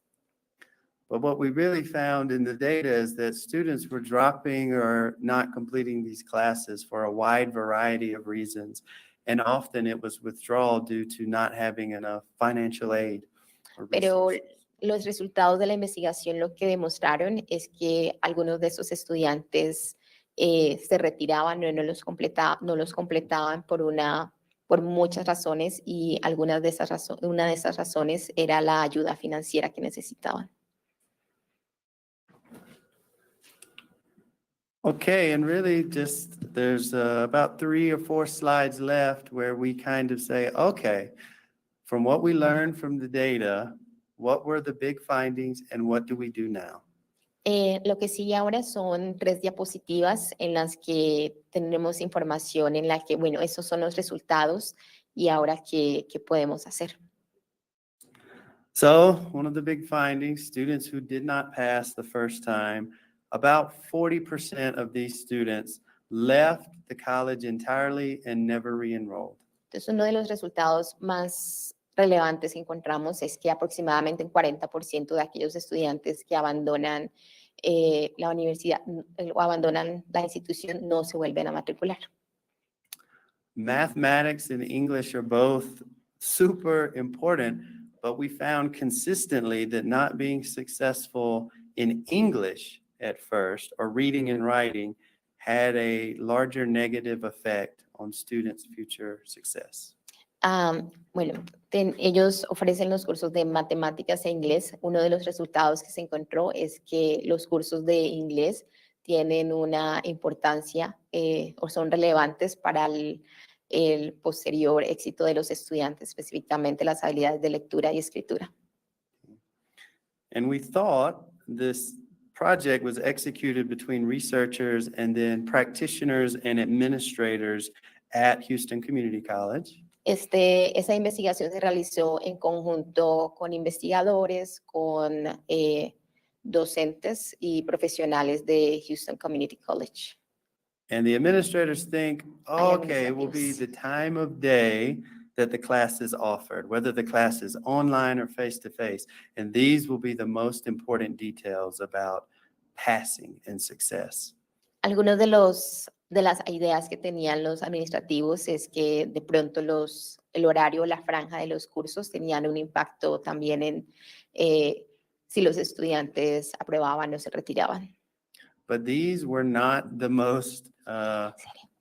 But what we really found in the data is that students were dropping or not completing these classes for a wide variety of reasons. And often it was withdrawal due to not having enough financial aid or Pero resources. los resultados de la investigación lo que demostraron es que algunos de esos estudiantes se retiraban o no los completaban por muchas razones y una de esas razones era la ayuda financiera que necesitaban. Okay, and really just there's about 3 or 4 slides left where we kind of say, okay, from what we learned from the data, what were the big findings and what do we do now? Lo que sigue ahora son 3 diapositivas en las que tenemos información en la que, bueno, esos son los resultados y ahora qué podemos hacer. So one of the big findings, students who did not pass the first time, about 40% of these students left the college entirely and never re-enrolled. Entonces, uno de los resultados más relevantes que encontramos es que aproximadamente un 40% de aquellos estudiantes que abandonan la universidad o abandonan la institución no se vuelven a matricular. Mathematics and English are both super important, but we found consistently that not being successful in English at first, or reading and writing, had a larger negative effect on students' future success. Bueno, ellos ofrecen los cursos de matemáticas e inglés. Uno de los resultados que se encontró es que los cursos de inglés tienen una importancia o son relevantes para el posterior éxito de los estudiantes, específicamente las habilidades de lectura y escritura. And we thought this project was executed between researchers and then practitioners and administrators at Houston Community College. Esa investigación se realizó en conjunto con investigadores, con docentes y profesionales de Houston Community College. And the administrators think, okay, it will be administrativos. the time of day that the class is offered, whether the class is online or face-to-face. And these will be the most important details about passing and success. Algunos de las ideas que tenían los administrativos es que de pronto el horario, la franja de los cursos tenían un impacto también en si los estudiantes aprobaban o se retiraban. But these were not the most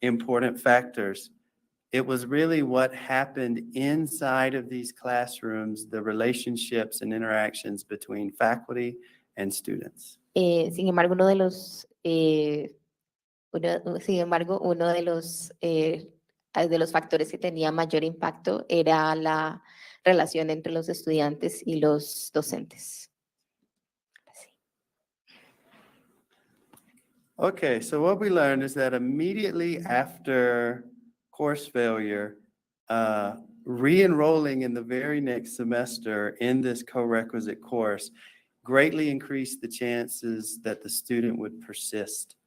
important factors. It was really what happened inside of these classrooms, the relationships and interactions between faculty and students. Sin embargo, uno de los factores que tenía mayor impacto era la relación entre los estudiantes y los docentes. Okay, so what we learned is that immediately after course failure, re-enrolling in the very next semester in this co-requisite course greatly increased the chances that the student would persist.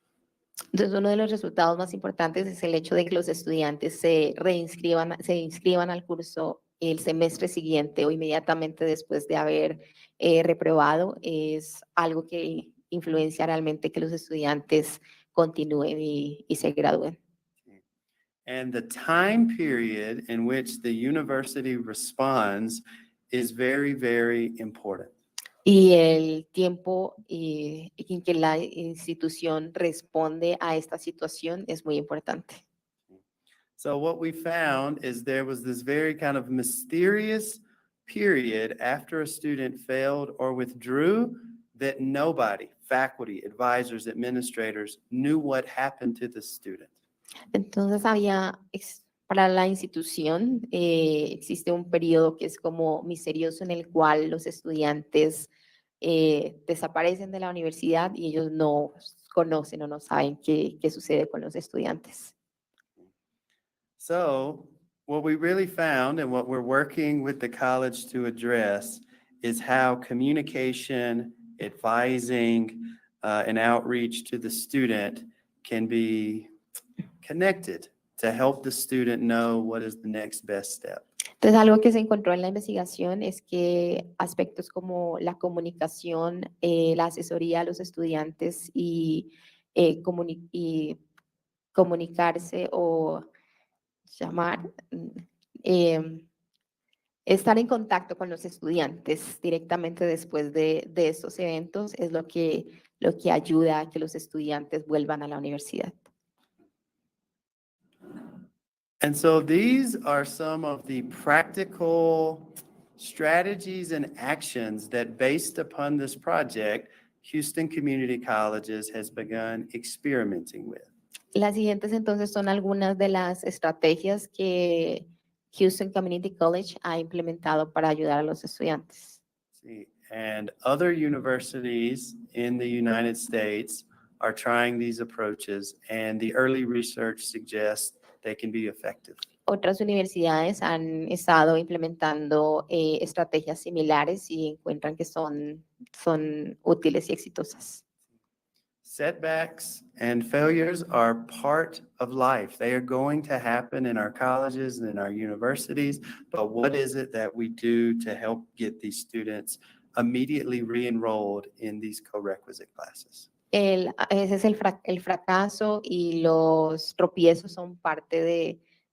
Entonces, uno de los resultados más importantes es el hecho de que los estudiantes se inscriban al curso el semestre siguiente o inmediatamente después de haber reprobado. Es algo que influencia realmente que los estudiantes continúen y se gradúen. And the time period in which the university responds is very, very important. Y el tiempo en que la institución responde a esta situación es muy importante. So what we found is there was this very kind of mysterious period after a student failed or withdrew that nobody, faculty, advisors, administrators, knew what happened to the student. Entonces para la institución existe un periodo que es como misterioso en el cual los estudiantes desaparecen de la universidad y ellos no conocen o no saben qué sucede con los estudiantes. So what we really found and what we're working with the college to address is how communication, advising, and outreach to the student can be connected to help the student know what is the next best step. Entonces, algo que se encontró en la investigación es que aspectos como la comunicación, la asesoría a los estudiantes y comunicarse o llamar, estar en contacto con los estudiantes directamente después de estos eventos es lo que ayuda a que los estudiantes vuelvan a la universidad. And so these are some of the practical strategies and actions that, based upon this project, Houston Community Colleges has begun experimenting with. Las siguientes entonces son algunas de las estrategias que Houston Community College ha implementado para ayudar a los estudiantes. See, and other universities in the United States are trying these approaches, and the early research suggests they can be effective. Otras universidades han estado implementando estrategias similares y encuentran que son útiles y exitosas. Setbacks and failures are part of life. They are going to happen in our colleges and in our universities, but what is it that we do to help get these students immediately re-enrolled in these co-requisite classes? Ese es el fracaso y los tropiezos son parte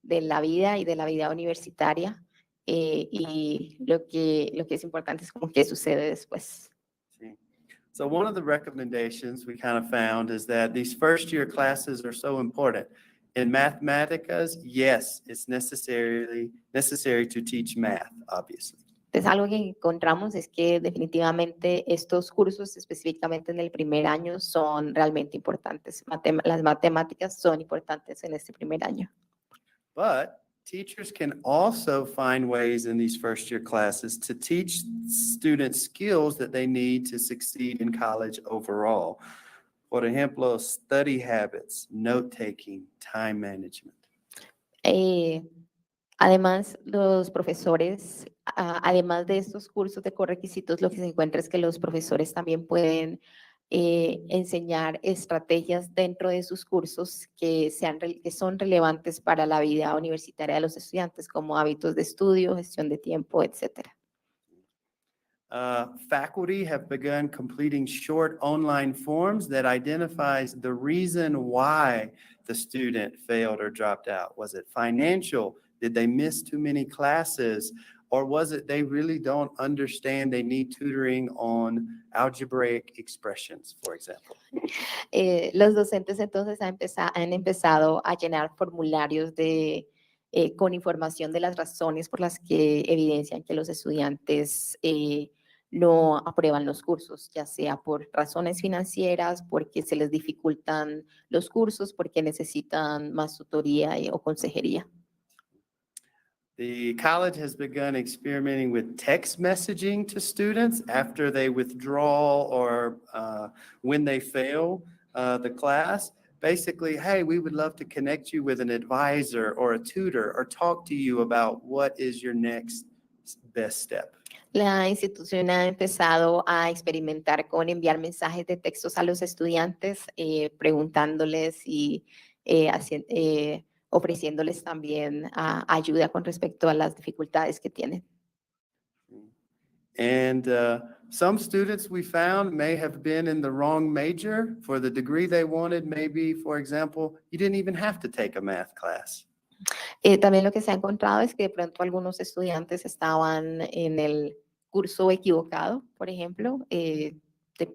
de la vida y de la vida universitaria y lo que es importante es como qué sucede después. So one of the recommendations we kind of found is that these first year classes are so important. In mathematics, yes, it's necessary to teach math, obviously. Entonces, algo que encontramos es que definitivamente estos cursos, específicamente en el primer año, son realmente importantes. Las matemáticas son importantes en este primer año. But Teachers can also find ways in these first-year classes to teach students skills that they need to succeed in college overall. Por ejemplo, study habits, note-taking, time management. Además, los profesores, además de estos cursos de correquisitos, lo que se encuentra es que los profesores también pueden enseñar estrategias dentro de sus cursos que son relevantes para la vida universitaria de los estudiantes, como hábitos de estudio, gestión de tiempo, etc. Faculty have begun completing short online forms that identifies the reason why the student failed or dropped out. Was it financial? Did they miss too many classes? Or was it they really don't understand they need tutoring on algebraic expressions, for example? Los docentes entonces han empezado a llenar formularios con información de las razones por las que evidencian que los estudiantes no aprueban los cursos, ya sea por razones financieras, porque se les dificultan los cursos, porque necesitan más tutoría o consejería. The college has begun experimenting with text messaging to students after they withdraw or when they fail the class. Basically, hey, we would love to connect you with an advisor or a tutor or talk to you about what is your next best step. La institución ha empezado a experimentar con enviar mensajes de textos a los estudiantes, preguntándoles y ofreciéndoles también ayuda con respecto a las dificultades que tienen. And some students we found may have been in the wrong major for the degree they wanted. Maybe, for example, you didn't even have to take a math class. También lo que se ha encontrado es que de pronto algunos estudiantes estaban en el curso equivocado, por ejemplo,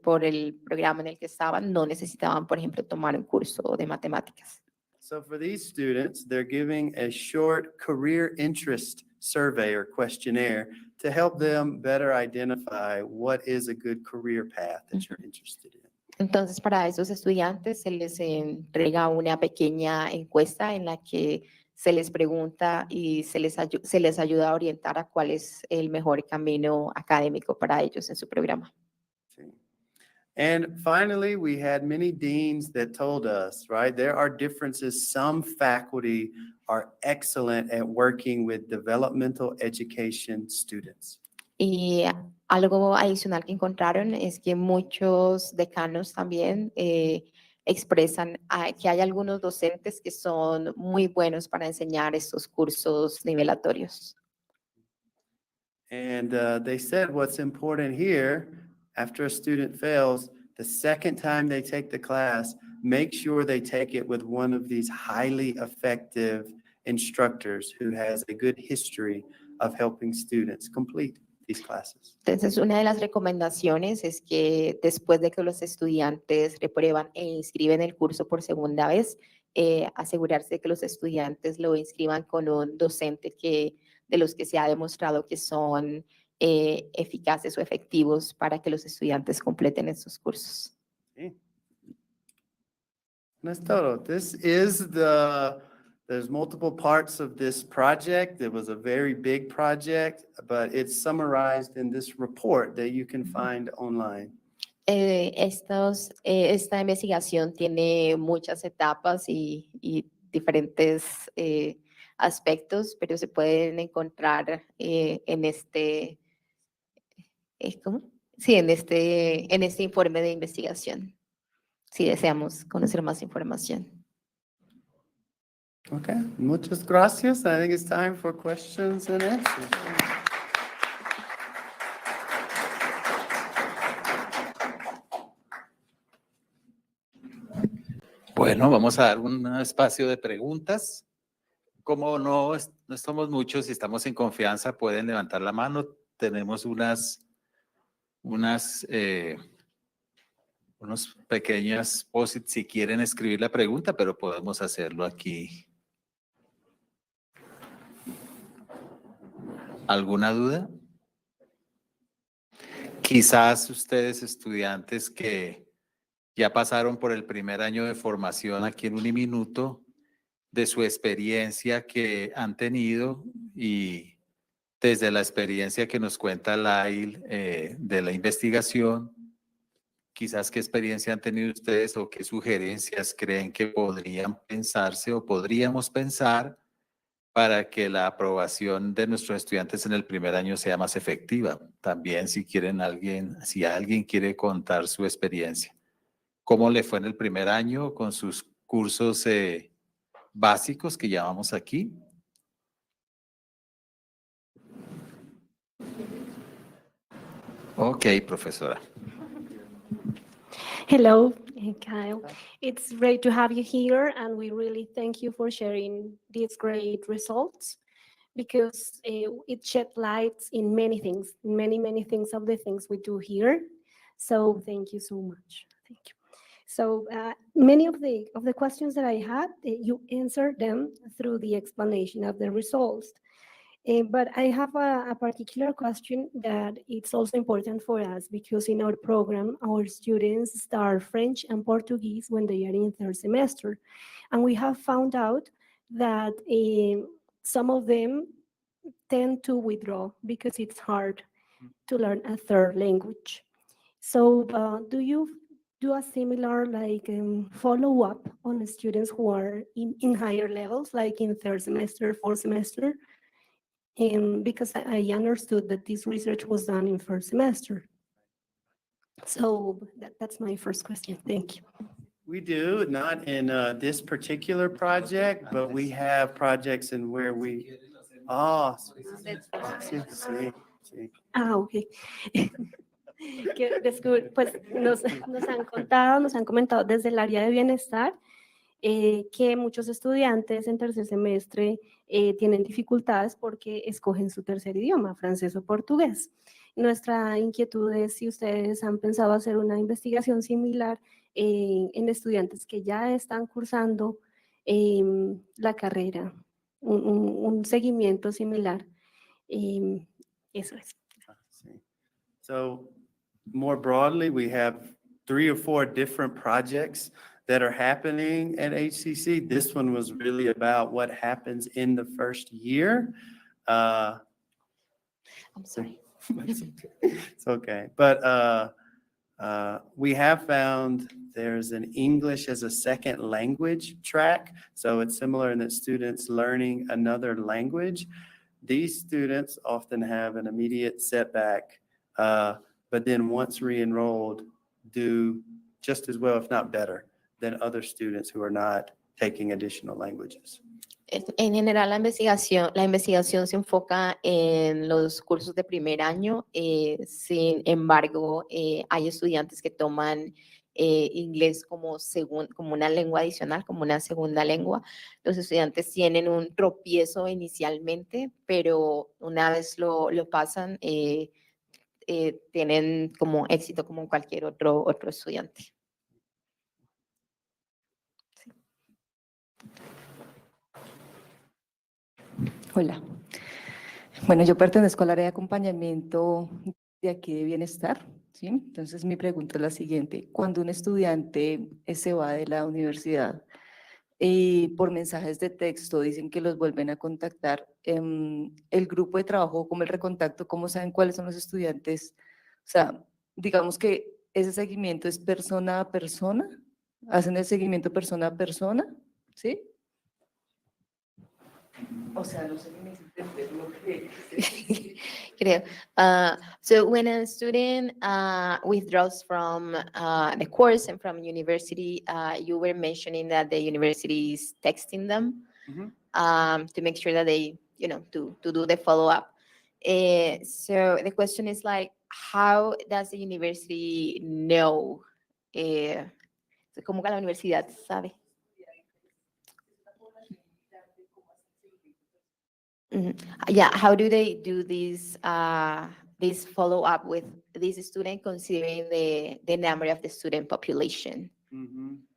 por el programa en el que estaban, no necesitaban, por ejemplo, tomar un curso de matemáticas. So for these students, they're giving a short career interest survey or questionnaire to help them better identify what is a good career path that you're interested in. Entonces, para esos estudiantes se les entrega una pequeña encuesta en la que se les pregunta y se les ayuda a orientar a cuál es el mejor camino académico para ellos en su programa. And finally, we had many deans that told us, right, there are differences. Some faculty are excellent at working with developmental education students. Y algo adicional que encontraron es que muchos decanos también expresan que hay algunos docentes que son muy buenos para enseñar estos cursos nivelatorios. And they said what's important here, after a student fails, the second time they take the class, make sure they take it with one of these highly effective instructors who has a good history of helping students complete these classes. Entonces, una de las recomendaciones es que después de que los estudiantes reprueban e inscriben el curso por segunda vez, asegurarse de que los estudiantes lo inscriban con un docente de los que se ha demostrado que son eficaces o efectivos para que los estudiantes completen estos cursos. Sí. No es todo. There's multiple parts of this project. It was a very big project, but it's summarized in this report that you can find online. Esta investigación tiene muchas etapas y diferentes aspectos, pero se pueden encontrar en este informe de investigación, si deseamos conocer más información. Okay, muchas gracias. I think it's time for questions and answers. Bueno, vamos a dar un espacio de preguntas. Como no estamos muchos y estamos en confianza, pueden levantar la mano. Tenemos unos pequeños post-its si quieren escribir la pregunta, pero podemos hacerlo aquí. ¿Alguna duda? Quizás ustedes, estudiantes que ya pasaron por el primer año de formación aquí en Uniminuto, de su experiencia que han tenido y desde la experiencia que nos cuenta Lail de la investigación, quizás qué experiencia han tenido ustedes o qué sugerencias creen que podrían pensarse o podríamos pensar para que la aprobación de nuestros estudiantes en el primer año sea más efectiva. También si alguien quiere contar su experiencia. ¿Cómo le fue en el primer año con sus cursos básicos que llamamos aquí? Ok, profesora. Hello, Kyle. It's great to have you here, and we really thank you for sharing these great results because it shed lights in many things, many things of the things we do here. So thank you so much. Thank you. So many of the questions that I had, you answered them through the explanation of the results. But I have a particular question that it's also important for us because in our program, our students start French and Portuguese when they are in third semester. And we have found out that some of them tend to withdraw because it's hard to learn a third language. So do you do a similar follow-up on the students who are in higher levels, like in third semester, fourth semester? Because I understood that this research was done in first semester. So that's my first question. Thank you. We do, not in this particular project, but we have projects in where we, sí, sí, sí. Ok. Pues nos han comentado desde el área de bienestar que muchos estudiantes en tercer semestre tienen dificultades porque escogen su tercer idioma, francés o portugués. Nuestra inquietud es si ustedes han pensado hacer una investigación similar en estudiantes que ya están cursando la carrera, un seguimiento similar. Eso es. So more broadly, we have 3 or 4 different projects that are happening at HCC. This one was really about what happens in the first year. I'm sorry. It's okay. But we have found there's an English as a second language track. So it's similar in that students learning another language. These students often have an immediate setback, but then once re-enrolled, do just as well, if not better, than other students who are not taking additional languages. En general, la investigación se enfoca en los cursos de primer año. Sin embargo, hay estudiantes que toman inglés como una lengua adicional, como una segunda lengua. Los estudiantes tienen un tropiezo inicialmente, pero una vez lo pasan, tienen como éxito como cualquier otro estudiante. Hola. Bueno, yo pertenezco al área de acompañamiento de aquí de bienestar, ¿sí? Entonces mi pregunta es la siguiente. Cuando un estudiante se va de la universidad y por mensajes de texto dicen que los vuelven a contactar, el grupo de trabajo, como el recontacto, ¿cómo saben cuáles son los estudiantes? O sea, digamos que ese seguimiento es persona a persona, hacen el seguimiento persona a persona, ¿sí? O sea, no sé si me hiciste entender lo que Creo. So when a student withdraws from the course and from university, you were mentioning that the university is texting them to make sure that they, to do the follow-up. So the question is like, how does the university know? ¿Cómo que la universidad sabe? Yeah, how do they do this follow-up with this student considering the number of the student population?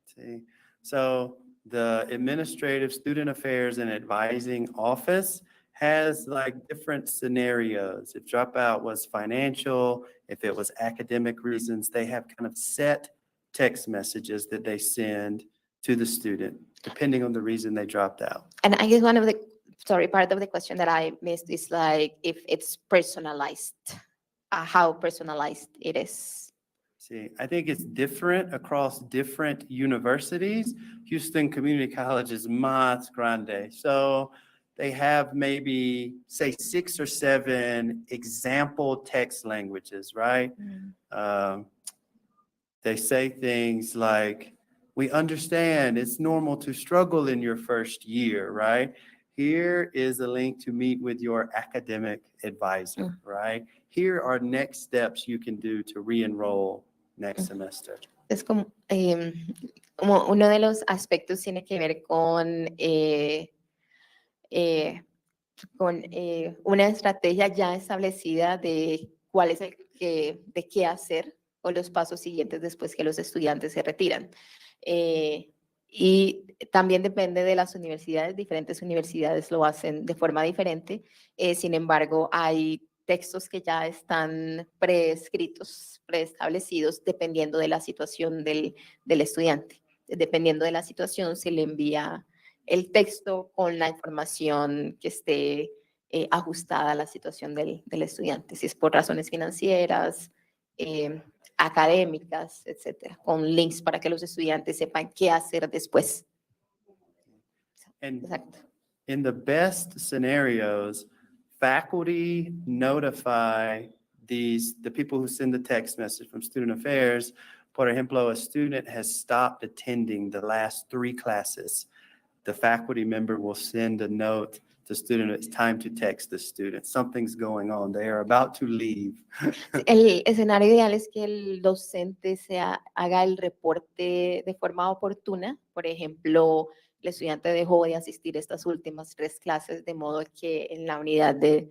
See. So the Administrative Student Affairs and Advising Office has like different scenarios. If dropout was financial, if it was academic reasons, they have kind of set text messages that they send to the student, depending on the reason they dropped out. And I guess one of the, sorry, part of the question that I missed is like if it's personalized, how personalized it is. See, I think it's different across different universities. Houston Community College is más grande. So they have maybe, say, 6 or 7 example text languages, right? They say things like, we understand it's normal to struggle in your first year, right? Here is a link to meet with your academic advisor, right? Here are next steps you can do to re-enroll next semester. Es como uno de los aspectos tiene que ver con una estrategia ya establecida de cuál es de qué hacer o los pasos siguientes después que los estudiantes se retiran. Y también depende de las universidades, diferentes universidades lo hacen de forma diferente. Sin embargo, hay textos que ya están preescritos, preestablecidos, dependiendo de la situación del estudiante. Dependiendo de la situación, se le envía el texto con la información que esté ajustada a la situación del estudiante, si es por razones financieras, académicas, etcétera, con links para que los estudiantes sepan qué hacer después. And in the best scenarios, faculty notify the people who send the text message from student affairs. Por ejemplo, a student has stopped attending the last 3 classes. The faculty member will send a note to the student, it's time to text the student. Something's going on. They are about to leave. El escenario ideal es que el docente haga el reporte de forma oportuna. Por ejemplo, el estudiante dejó de asistir estas últimas 3 clases, de modo que en la unidad de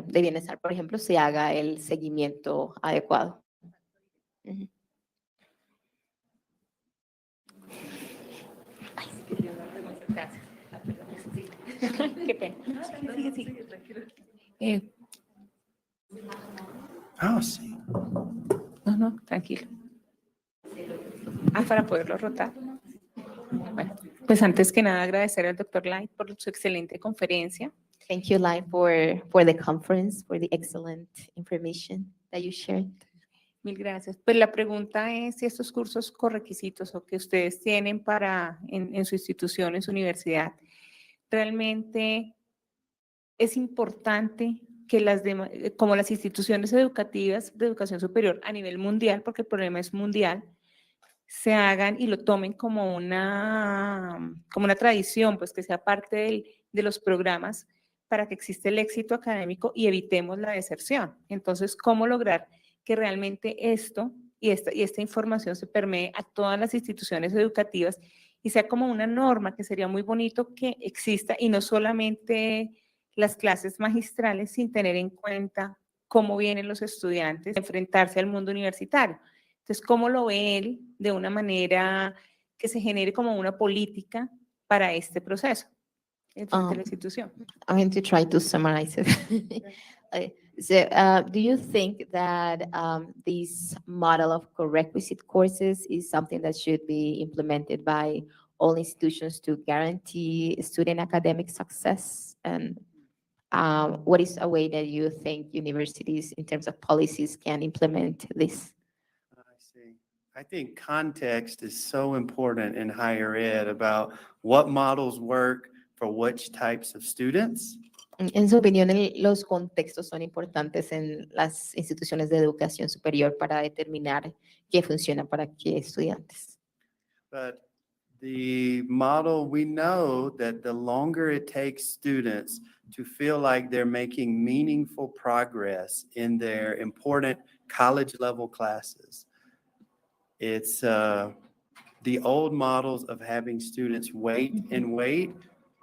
bienestar, por ejemplo, se haga el seguimiento adecuado. Gracias. Qué pena. Sí. No, tranquilo. Para poderlo rotar. Bueno, pues antes que nada agradecer al Dr. Light por su excelente conferencia. Thank you, Lai, for the conference, for the excellent information that you shared. Mil gracias. Pues la pregunta es si estos cursos correquisitos o que ustedes tienen en su institución, en su universidad, realmente es importante que como las instituciones educativas de educación superior a nivel mundial, porque el problema es mundial, se hagan y lo tomen como una tradición, pues que sea parte de los programas para que exista el éxito académico y evitemos la deserción. Entonces, ¿cómo lograr que realmente esto y esta información se permee a todas las instituciones educativas y sea como una norma, que sería muy bonito que exista, y no solamente las clases magistrales, sin tener en cuenta cómo vienen los estudiantes a enfrentarse al mundo universitario? Entonces, ¿cómo lo ve él de una manera que se genere como una política para este proceso en frente a la institución? I'm going to try to summarize it. Do you think that this model of co-requisite courses is something that should be implemented by all institutions to guarantee student academic success? And what is a way that you think universities, in terms of policies, can implement this? I see. I think context is so important in higher ed about what models work for which types of students. En su opinión, los contextos son importantes en las instituciones de educación superior para determinar qué funciona para qué estudiantes. But the model, we know that the longer it takes students to feel like they're making meaningful progress in their important college level classes, it's the old models of having students wait and wait.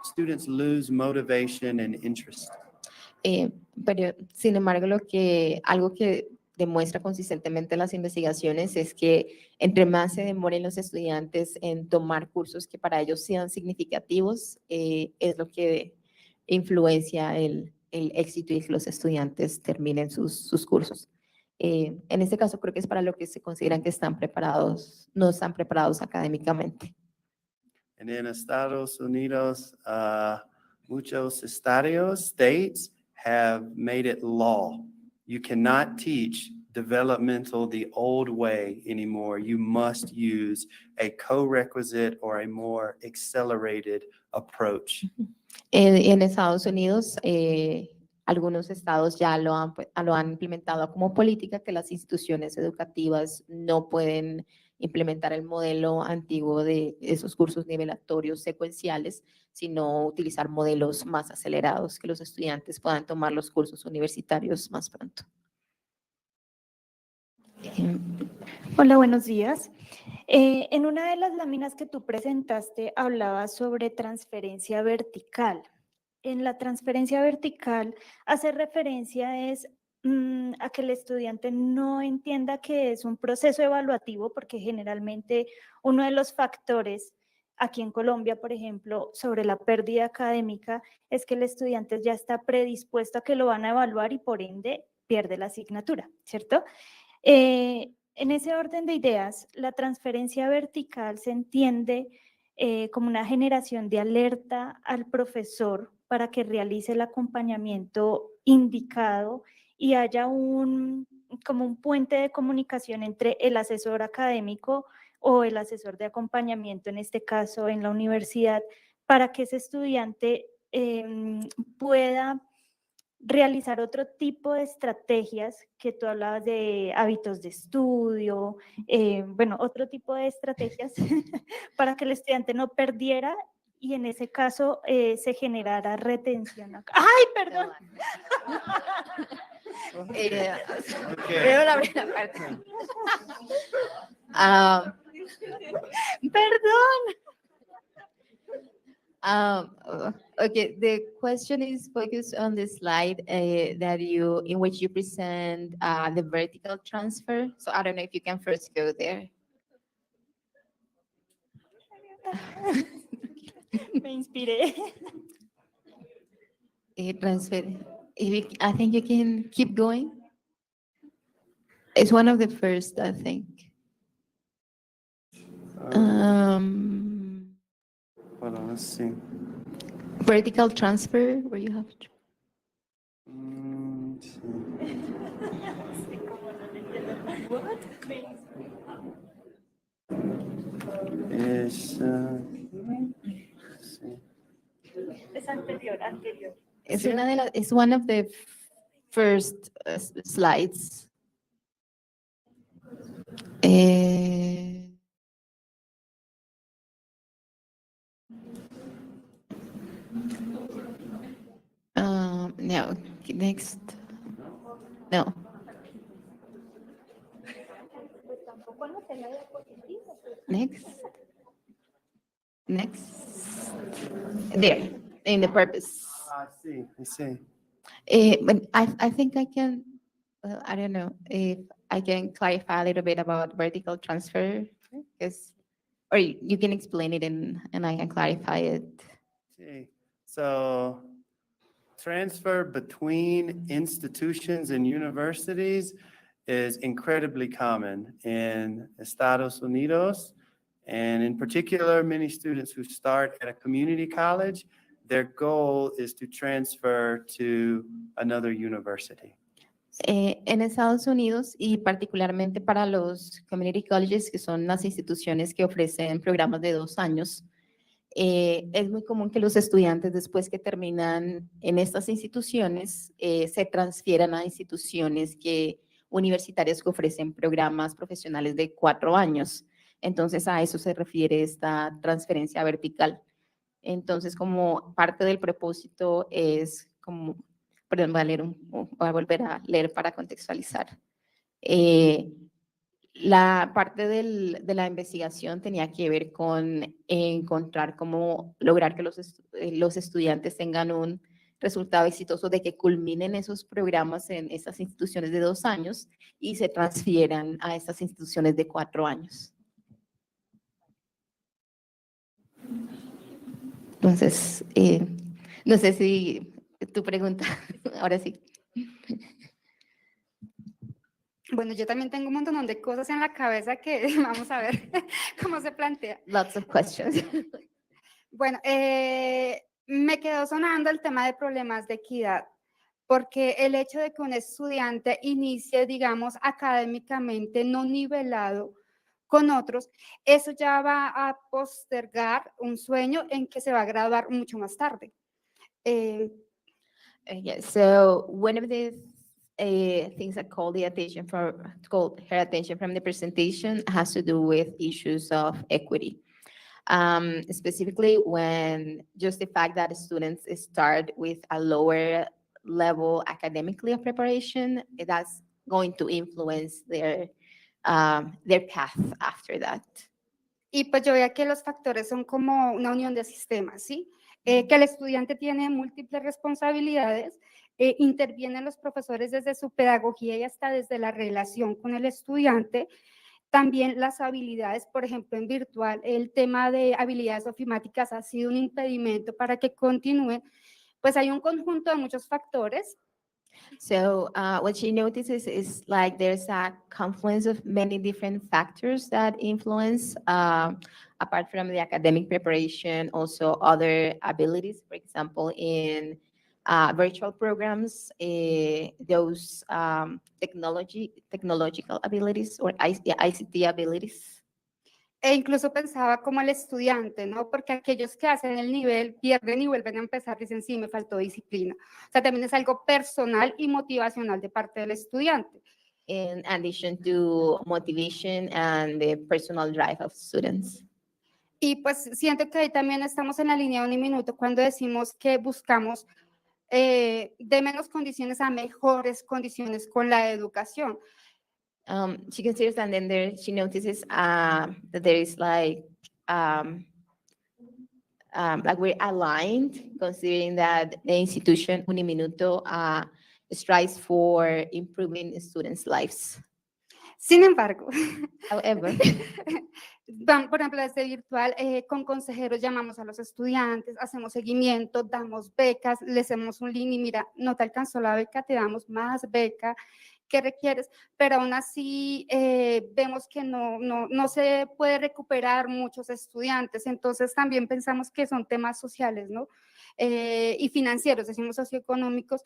Students lose motivation and interest. Pero, sin embargo, algo que demuestra consistentemente las investigaciones es que entre más se demoren los estudiantes en tomar cursos que para ellos sean significativos, es lo que influencia el éxito y que los estudiantes terminen sus cursos. En este caso creo que es para lo que se consideran que están preparados, no están preparados académicamente. And in Estados Unidos, muchos estados, states have made it law. You cannot teach developmental the old way anymore. You must use a co-requisite or a more accelerated approach. En Estados Unidos, algunos estados ya lo han implementado como política, que las instituciones educativas no pueden implementar el modelo antiguo de esos cursos nivelatorios secuenciales, sino utilizar modelos más acelerados, que los estudiantes puedan tomar los cursos universitarios más pronto. Hola, buenos días. En una de las láminas que tú presentaste hablaba sobre transferencia vertical. En la transferencia vertical hace referencia a que el estudiante no entienda que es un proceso evaluativo, porque generalmente uno de los factores aquí en Colombia, por ejemplo, sobre la pérdida académica, es que el estudiante ya está predispuesto a que lo van a evaluar y por ende pierde la asignatura, ¿cierto? En ese orden de ideas, la transferencia vertical se entiende como una generación de alerta al profesor para que realice el acompañamiento indicado y haya como un puente de comunicación entre el asesor académico o el asesor de acompañamiento, en este caso en la universidad, para que ese estudiante pueda realizar otro tipo de estrategias, que tú hablabas de hábitos de estudio, bueno, otro tipo de estrategias para que el estudiante no perdiera y en ese caso se generara retención. ¡Ay, perdón! Primero la primera parte. ¡Perdón! Okay, the question is focused on the slide in which you present the vertical transfer. So I don't know if you can first go there. Me inspiré. Transfer. I think you can keep going. It's one of the first, I think. Hold on, let's see. Vertical transfer, where you have to. Let's see. Es, let's see. Es anterior. It's one of the first slides. No, next. No. Next. There, in the purpose. I see. But I think I can, well, I don't know if I can clarify a little bit about vertical transfer, because, or you can explain it and I can clarify it. See. So transfer between institutions and universities is incredibly common in Estados Unidos. And in particular, many students who start at a community college, their goal is to transfer to another university. En Estados Unidos y particularmente para los community colleges, que son las instituciones que ofrecen programas de 2 años, es muy común que los estudiantes, después que terminan en estas instituciones, se transfieran a instituciones universitarias que ofrecen programas profesionales de 4 años. Entonces, a eso se refiere esta transferencia vertical. Entonces, como parte del propósito es como, perdón, voy a volver a leer para contextualizar. La parte de la investigación tenía que ver con encontrar cómo lograr que los estudiantes tengan un resultado exitoso, de que culminen esos programas en estas instituciones de 2 años y se transfieran a estas instituciones de 4 años. Entonces, no sé si tu pregunta, ahora sí. Bueno, yo también tengo un montón de cosas en la cabeza que vamos a ver cómo se plantea. Lots of questions. Bueno, me quedó sonando el tema de problemas de equidad, porque el hecho de que un estudiante inicie, digamos, académicamente no nivelado con otros, eso ya va a postergar un sueño en que se va a graduar mucho más tarde. Yes, so one of the things that called her attention from the presentation has to do with issues of equity. Specifically when just the fact that students start with a lower level academically of preparation, that's going to influence their path after that. Y pues yo veía que los factores son como una unión de sistemas, ¿sí? Que el estudiante tiene múltiples responsabilidades, intervienen los profesores desde su pedagogía y hasta desde la relación con el estudiante. También las habilidades, por ejemplo, en virtual, el tema de habilidades ofimáticas ha sido un impedimento para que continúen. Pues hay un conjunto de muchos factores. So what she notices is like there's a confluence of many different factors that influence, apart from the academic preparation, also other abilities, for example, in virtual programs, those technological abilities or ICT abilities. E incluso pensaba como el estudiante, ¿no? Porque aquellos que hacen el nivel, pierden y vuelven a empezar, dicen, sí, me faltó disciplina. O sea, también es algo personal y motivacional de parte del estudiante. In addition to motivation and the personal drive of students. Y pues siento que ahí también estamos en la línea de un minuto cuando decimos que buscamos de menos condiciones a mejores condiciones con la educación. She considers and then she notices that there is like we're aligned, considering that the institution Uniminuto strives for improving students' lives. Sin embargo, however, por ejemplo, desde virtual, con consejeros llamamos a los estudiantes, hacemos seguimiento, damos becas, les hacemos un link y mira, no te alcanzó la beca, te damos más beca. ¿Qué requieres? Pero aún así vemos que no se puede recuperar muchos estudiantes, entonces también pensamos que son temas sociales, ¿no? Y financieros, decimos socioeconómicos,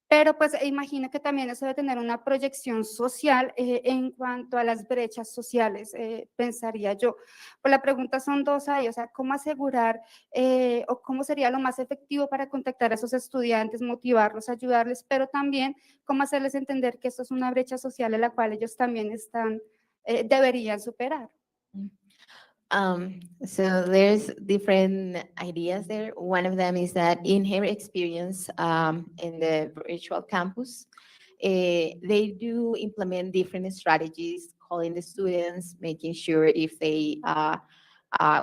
pero pues imagino que también eso debe tener una proyección social en cuanto a las brechas sociales, pensaría yo. Pues la pregunta son dos ahí, o sea, ¿cómo asegurar o cómo sería lo más efectivo para contactar a esos estudiantes, motivarlos, ayudarles, pero también cómo hacerles entender que esto es una brecha social en la cual ellos también deberían superar? So there's different ideas there. One of them is that in her experience in the virtual campus, they do implement different strategies, calling the students, making sure if they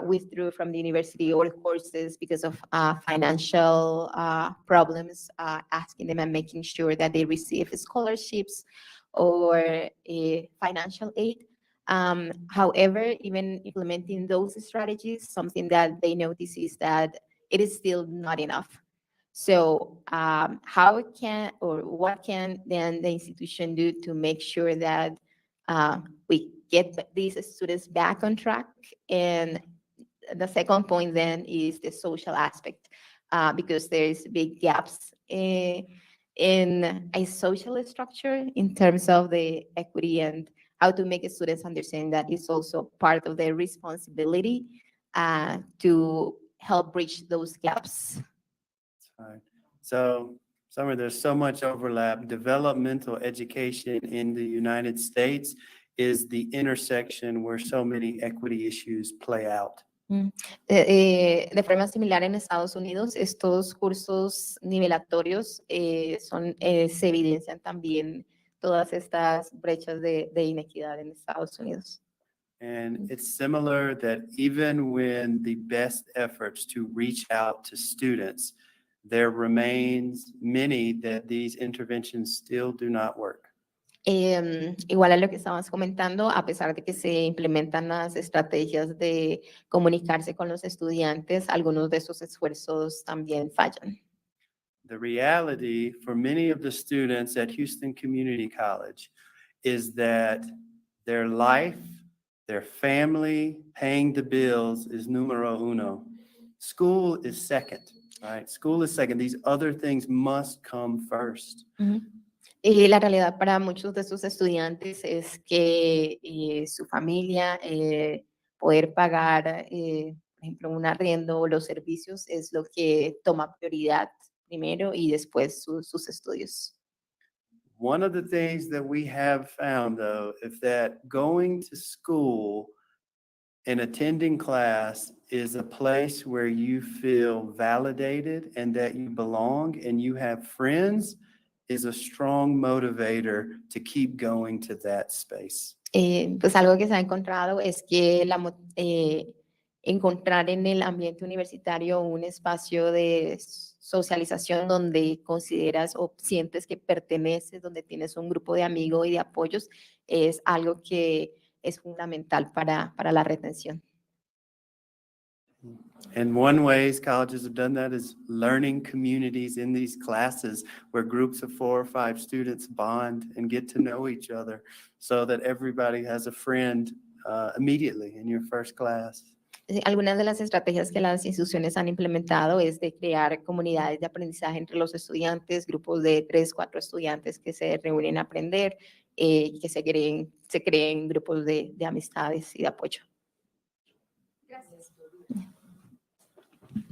withdrew from the university or courses because of financial problems, asking them and making sure that they receive scholarships or financial aid. However, even implementing those strategies, something that they notice is that it is still not enough. So what can then the institution do to make sure that we get these students back on track? And the second point then is the social aspect, because there's big gaps in a social structure in terms of the equity and how to make students understand that it's also part of their responsibility to help bridge those gaps. Right. So, Summer, there's so much overlap. Developmental education in the United States is the intersection where so many equity issues play out. De forma similar en Estados Unidos, estos cursos nivelatorios se evidencian también todas estas brechas de inequidad en Estados Unidos. And it's similar that even when the best efforts to reach out to students, there remains many that these interventions still do not work. Igual a lo que estabas comentando, a pesar de que se implementan las estrategias de comunicarse con los estudiantes, algunos de esos esfuerzos también fallan. The reality for many of the students at Houston Community College is that their life, their family, paying the bills is numero uno. School is second, right? School is second. These other things must come first. Y la realidad para muchos de sus estudiantes es que su familia, poder pagar, por ejemplo, un arriendo o los servicios es lo que toma prioridad primero y después sus estudios. One of the things that we have found, though, is that going to school and attending class is a place where you feel validated and that you belong and you have friends is a strong motivator to keep going to that space. Pues algo que se ha encontrado es que encontrar en el ambiente universitario un espacio de socialización donde consideras o sientes que perteneces, donde tienes un grupo de amigos y de apoyos, es algo que es fundamental para la retención. And one ways colleges have done that is learning communities in these classes where groups of 4 or 5 students bond and get to know each other so that everybody has a friend immediately in your first class. Algunas de las estrategias que las instituciones han implementado es de crear comunidades de aprendizaje entre los estudiantes, grupos de 3, 4 estudiantes que se reúnen a aprender, que se creen grupos de amistades y de apoyo. Gracias.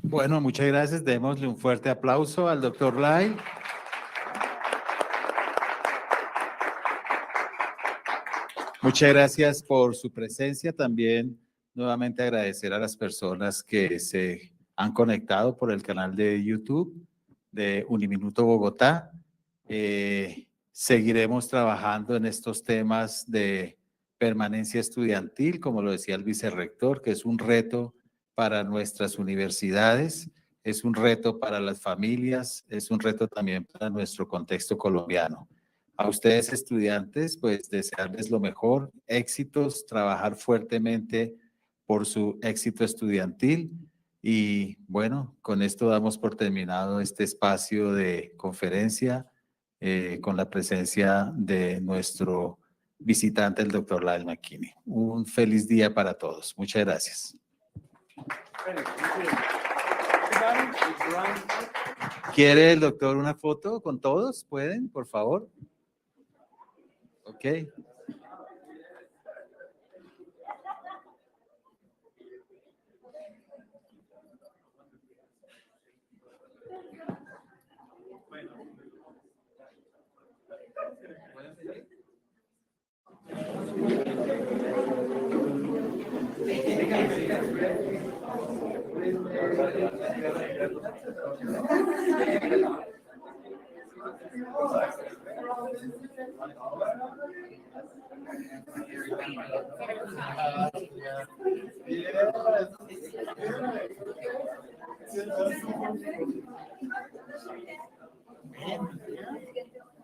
Bueno, muchas gracias. Démosle un fuerte aplauso al doctor Lyle. Muchas gracias por su presencia. También nuevamente agradecer a las personas que se han conectado por el canal de YouTube de Uniminuto Bogotá. Seguiremos trabajando en estos temas de permanencia estudiantil, como lo decía el vicerrector, que es un reto para nuestras universidades, es un reto para las familias, es un reto también para nuestro contexto colombiano. A ustedes estudiantes, pues desearles lo mejor, éxitos, trabajar fuertemente por su éxito estudiantil y bueno, con esto damos por terminado este espacio de conferencia con la presencia de nuestro visitante, el doctor Lyle McKinney. Un feliz día para todos. Muchas gracias. ¿Quiere el doctor una foto con todos? ¿Pueden, por favor? Ok.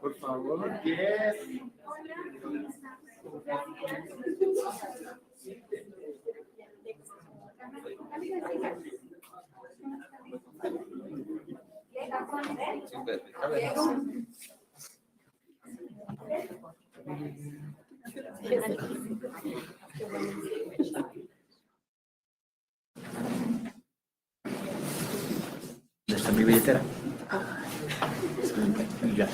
Por favor, ¿dónde está mi billetera? Ya.